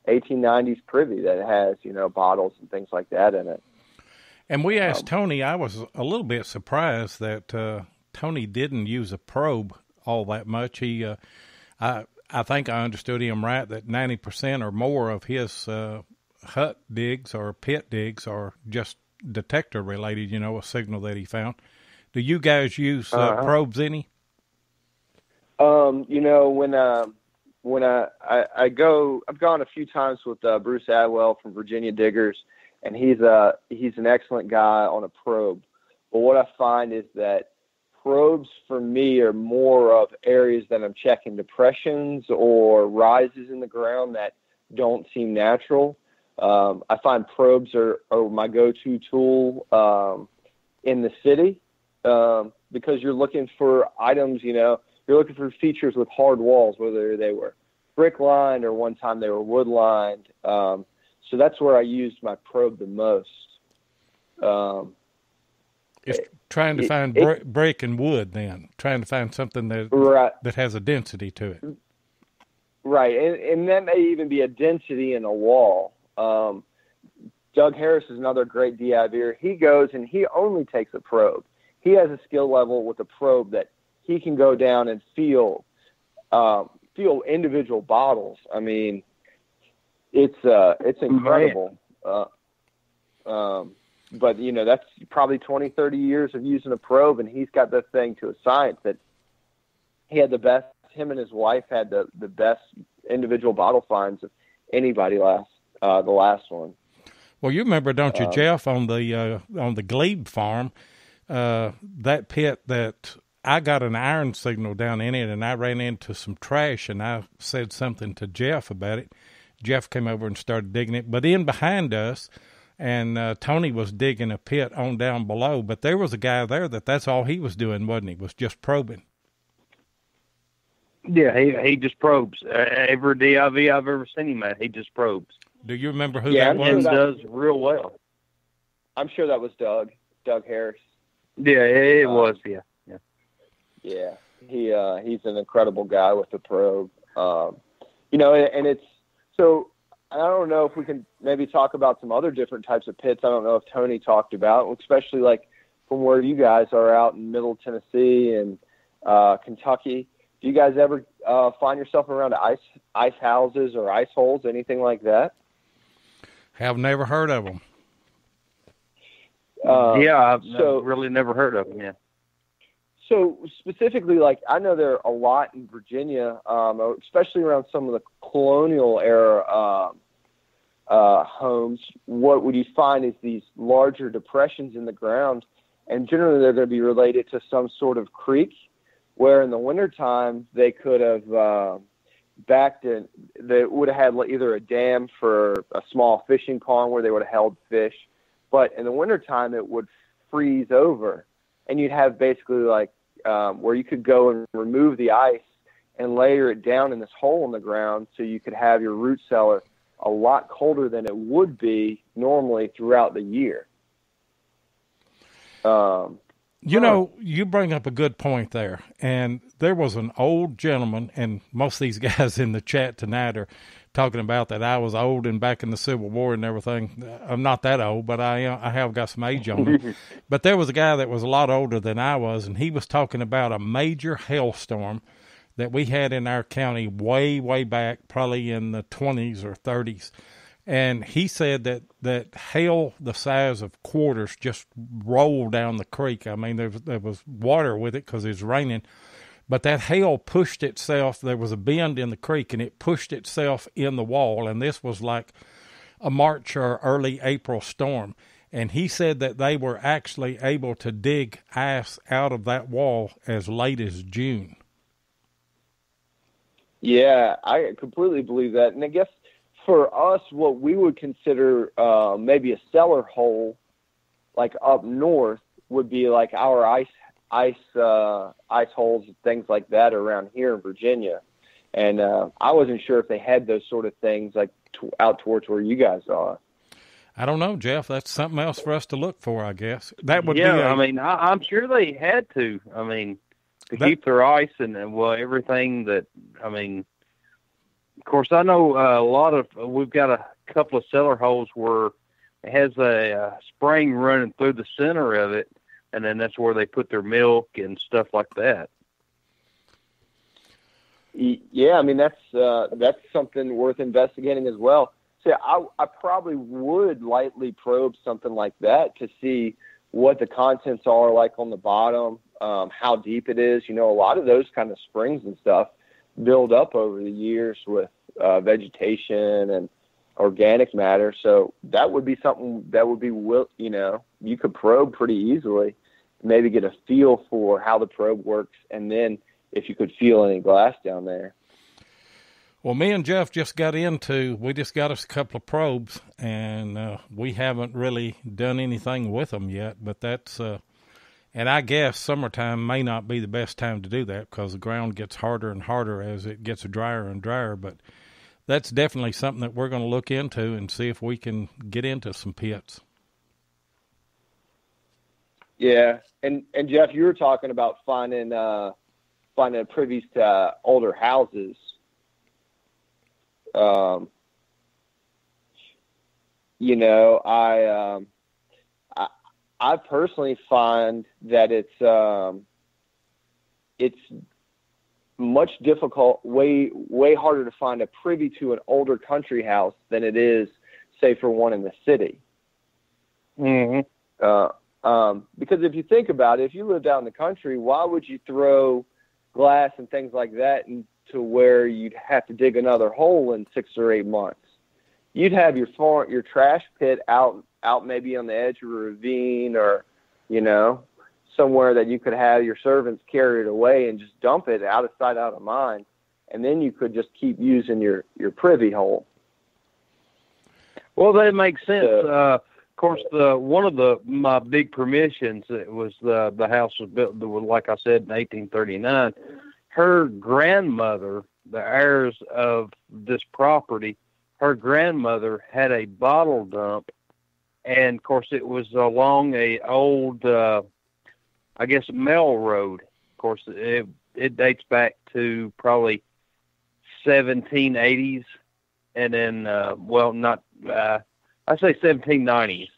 1890s privy that has, bottles and things like that in it. And we asked Tony, I was a little bit surprised that Tony didn't use a probe all that much. I think I understood him right that 90% or more of his hut digs or pit digs are just detector related, a signal that he found. Do you guys use probes any? When I go, I've gone a few times with Bruce Adwell from Virginia Diggers, and he's an excellent guy on a probe. But what I find is that probes for me are more of areas that I'm checking depressions or rises in the ground that don't seem natural. I find probes are my go-to tool in the city because you're looking for items, you're looking for features with hard walls, whether they were brick lined or one time they were wood lined. So that's where I used my probe the most. It's trying to find brick and wood then, trying to find something that has a density to it. Right, and that may even be a density in a wall. Doug Harris is another great DIVer. He goes and he only takes a probe. He has a skill level with a probe that he can go down and feel individual bottles. I mean, it's incredible. But, that's probably 20, 30 years of using a probe, and he's got that thing to a science that he had him and his wife had the best individual bottle finds of anybody the last one. Well, you remember, don't you, Jeff, on the Glebe farm, that pit that I got an iron signal down in it, and I ran into some trash, and I said something to Jeff about it. Jeff came over and started digging it, but in behind us, and Tony was digging a pit on down below, but there was a guy there that's all he was doing, wasn't he? Was just probing. Yeah, he just probes. Every DIV I've ever seen him at, he just probes. Do you remember who that was? And does real well. I'm sure that was Doug Harris. Yeah, it was, yeah. Yeah, he's an incredible guy with the probe. And it's so. I don't know if we can maybe talk about some other different types of pits. I don't know if Tony talked about, especially like from where you guys are out in Middle Tennessee and Kentucky. Do you guys ever find yourself around ice houses or ice holes, anything like that? Have never heard of them. I've really never heard of them. Yeah. So specifically, like I know there are a lot in Virginia, especially around some of the colonial era homes. What would you find is these larger depressions in the ground, and generally they're going to be related to some sort of creek, where in the wintertime they could have backed in. They would have had either a dam for a small fishing pond where they would have held fish, but in the wintertime it would freeze over, and you'd have basically like where you could go and remove the ice and layer it down in this hole in the ground so you could have your root cellar a lot colder than it would be normally throughout the year. You bring up a good point there. And there was an old gentleman, and most of these guys in the chat tonight are talking about that I was old and back in the Civil War and everything. I'm not that old, but I have got some age on me. But there was a guy that was a lot older than I was, and he was talking about a major hailstorm that we had in our county way, way back, probably in the 20s or 30s. And he said that hail the size of quarters just rolled down the creek. I mean, there was water with it because it was raining. But that hail pushed itself. There was a bend in the creek, and it pushed itself in the wall. And this was like a March or early April storm. And he said that they were actually able to dig ice out of that wall as late as June. Yeah, I completely believe that. And I guess for us, what we would consider maybe a cellar hole, like up north, would be like our ice holes and things like that around here in Virginia. And I wasn't sure if they had those sort of things like out towards where you guys are. I don't know, Jeff. That's something else for us to look for, I guess. That would be. I mean, I'm sure they had to. I mean, to keep their ice and everything that. I mean, of course, I know we've got a couple of cellar holes where it has a spring running through the center of it, and then that's where they put their milk and stuff like that. Yeah, I mean, that's something worth investigating as well. So I probably would lightly probe something like that to see what the contents are like on the bottom, how deep it is. A lot of those kind of springs and stuff build up over the years with vegetation and organic matter. So that would be something that would be, you could probe pretty easily, maybe get a feel for how the probe works, and then if you could feel any glass down there. Well, me and Jeff we just got us a couple of probes, and we haven't really done anything with them yet, but that's, and I guess summertime may not be the best time to do that because the ground gets harder and harder as it gets drier and drier, but that's definitely something that we're going to look into and see if we can get into some pits. Yeah, and Jeff, you were talking about finding privies to older houses. I personally find that it's much difficult, way harder to find a privy to an older country house than it is, say, for one in the city. Mm-hmm. Because if you think about it, if you lived out in the country, why would you throw glass and things like that into where you'd have to dig another hole in 6 or 8 months? You'd have your trash pit out maybe on the edge of a ravine or, somewhere that you could have your servants carry it away and just dump it out of sight, out of mind. And then you could just keep using your privy hole. Well, that makes sense. Of course, one of my big permissions, it was the house was built, like I said, in 1839. Her grandmother, the heirs of this property, her grandmother had a bottle dump, and of course it was along a old, mail road. Of course, it dates back to probably 1780s, and then I say 1790s,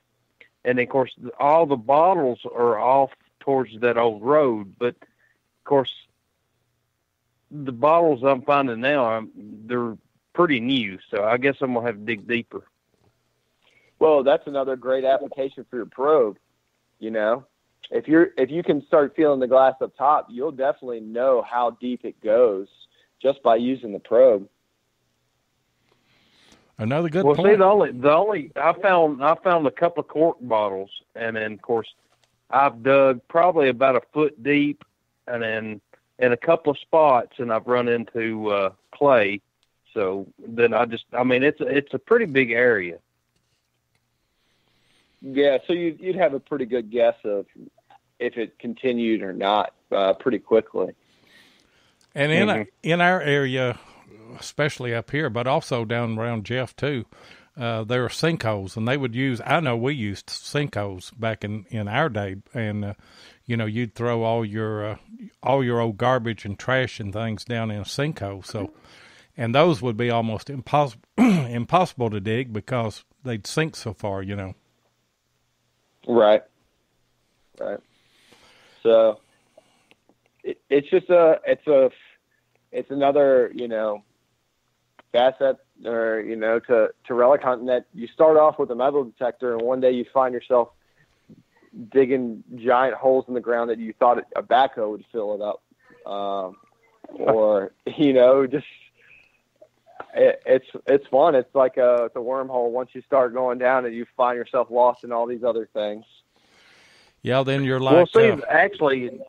and then, of course all the bottles are off towards that old road, but of course the bottles I'm finding now, they're pretty new, so I guess I'm gonna have to dig deeper. Well, that's another great application for your probe. If you can start feeling the glass up top, you'll definitely know how deep it goes just by using the probe. Another good point. See, the only I found a couple of cork bottles, and then of course I've dug probably about a foot deep, and then in a couple of spots, and I've run into clay. So then it's a pretty big area. Yeah, so you'd have a pretty good guess of if it continued or not pretty quickly. And in our area, especially up here, but also down around Jeff too, there are sinkholes, and they would use. I know we used sinkholes back in our day, and you'd throw all your old garbage and trash and things down in a sinkhole. So, and those would be almost impossible to dig because they'd sink so far. Right. So it's just it's another facet or to relic hunting, that you start off with a metal detector and one day you find yourself digging giant holes in the ground that you thought a backhoe would fill it up, or just it's fun. It's like it's a wormhole. Once you start going down it, you find yourself lost in all these other things. Yeah, then you're like... Well, see, actually,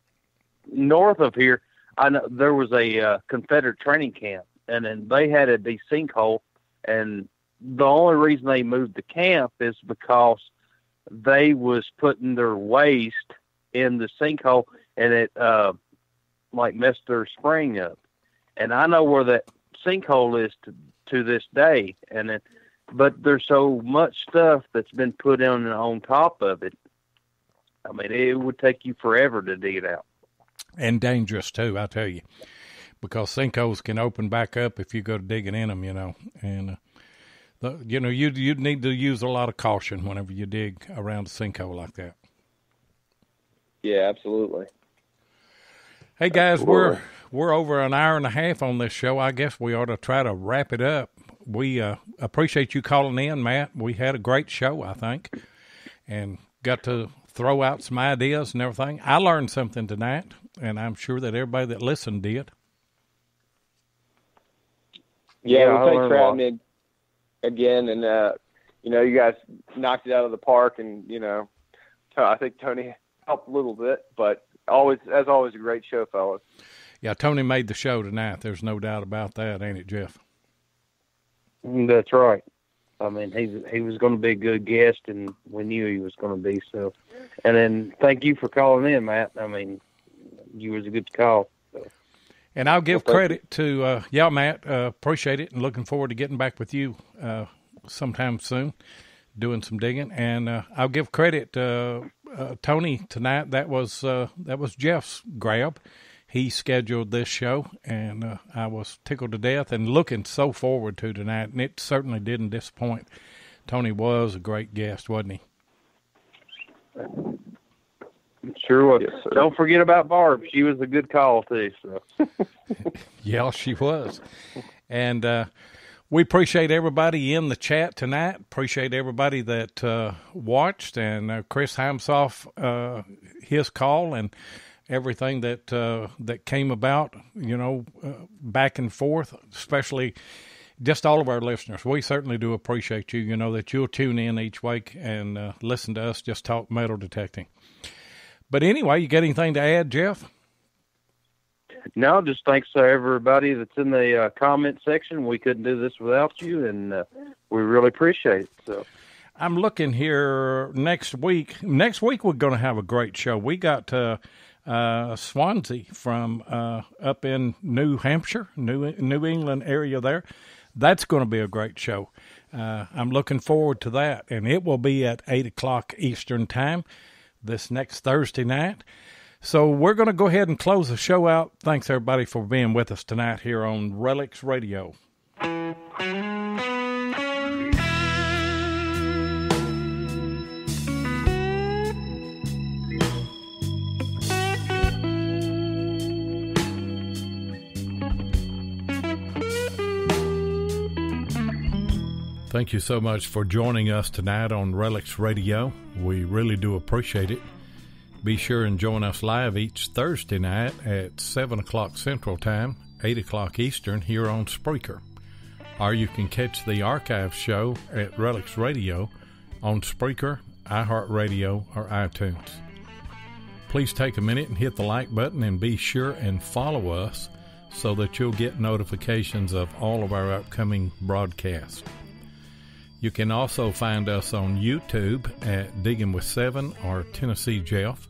north of here, I know there was a Confederate training camp, and then they had a sinkhole, and the only reason they moved the camp is because they was putting their waste in the sinkhole, and it messed their spring up. And I know where that sinkhole is to this day, but there's so much stuff that's been put on top of it. I mean, it would take you forever to dig it out. And dangerous, too, I tell you. because sinkholes can open back up if you go digging in them, and you'd need to use a lot of caution whenever you dig around a sinkhole like that. Yeah, absolutely. Hey guys, we're over an hour and a half on this show. I guess we ought to try to wrap it up. We appreciate you calling in, Matt. We had a great show, I think, and got to throw out some ideas and everything. I learned something tonight, and I'm sure that everybody that listened did. Yeah, thanks for having me again. And, you guys knocked it out of the park, and, I think Tony helped a little bit, but as always, a great show, fellas. Yeah, Tony made the show tonight. There's no doubt about that, ain't it, Jeff? That's right. I mean, he was going to be a good guest, and we knew he was going to be. So, and then thank you for calling in, Matt. I mean, you was a good call. So. And I'll give credit to Matt. Appreciate it, and looking forward to getting back with you sometime soon, doing some digging. And I'll give credit Tony tonight. That was Jeff's grab. He scheduled this show, and I was tickled to death and looking so forward to tonight, and it certainly didn't disappoint. Tony was a great guest, wasn't he? Sure was. Yes, sir. Don't forget about Barb. She was a good call, too. So. Yeah, she was. And we appreciate everybody in the chat tonight. Appreciate everybody that watched, and Chris Heimsoff, his call, and everything that came about, back and forth, especially just all of our listeners. We certainly do appreciate you, that you'll tune in each week and listen to us just talk metal detecting. But anyway, you got anything to add, Jeff? No, just thanks to everybody that's in the comment section. We couldn't do this without you, and we really appreciate it. So. I'm looking here next week. Next week we're going to have a great show. We got Swansea from up in New Hampshire, New England area there. That's going to be a great show. I'm looking forward to that, and it will be at 8 o'clock Eastern time this next Thursday night. So we're going to go ahead and close the show out. Thanks, everybody, for being with us tonight here on Relics Radio. Thank you so much for joining us tonight on Relics Radio. We really do appreciate it. Be sure and join us live each Thursday night at 7 o'clock Central Time, 8 o'clock Eastern here on Spreaker. Or you can catch the archive show at Relics Radio on Spreaker, iHeartRadio, or iTunes. Please take a minute and hit the like button, and be sure and follow us so that you'll get notifications of all of our upcoming broadcasts. You can also find us on YouTube at Diggin' with 7 or Tennessee Jeff,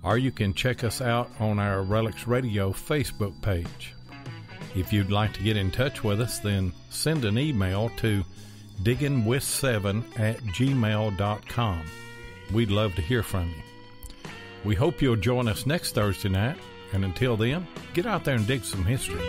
or you can check us out on our Relics Radio Facebook page. If you'd like to get in touch with us, then send an email to digginwith7@gmail.com. We'd love to hear from you. We hope you'll join us next Thursday night, and until then, get out there and dig some history.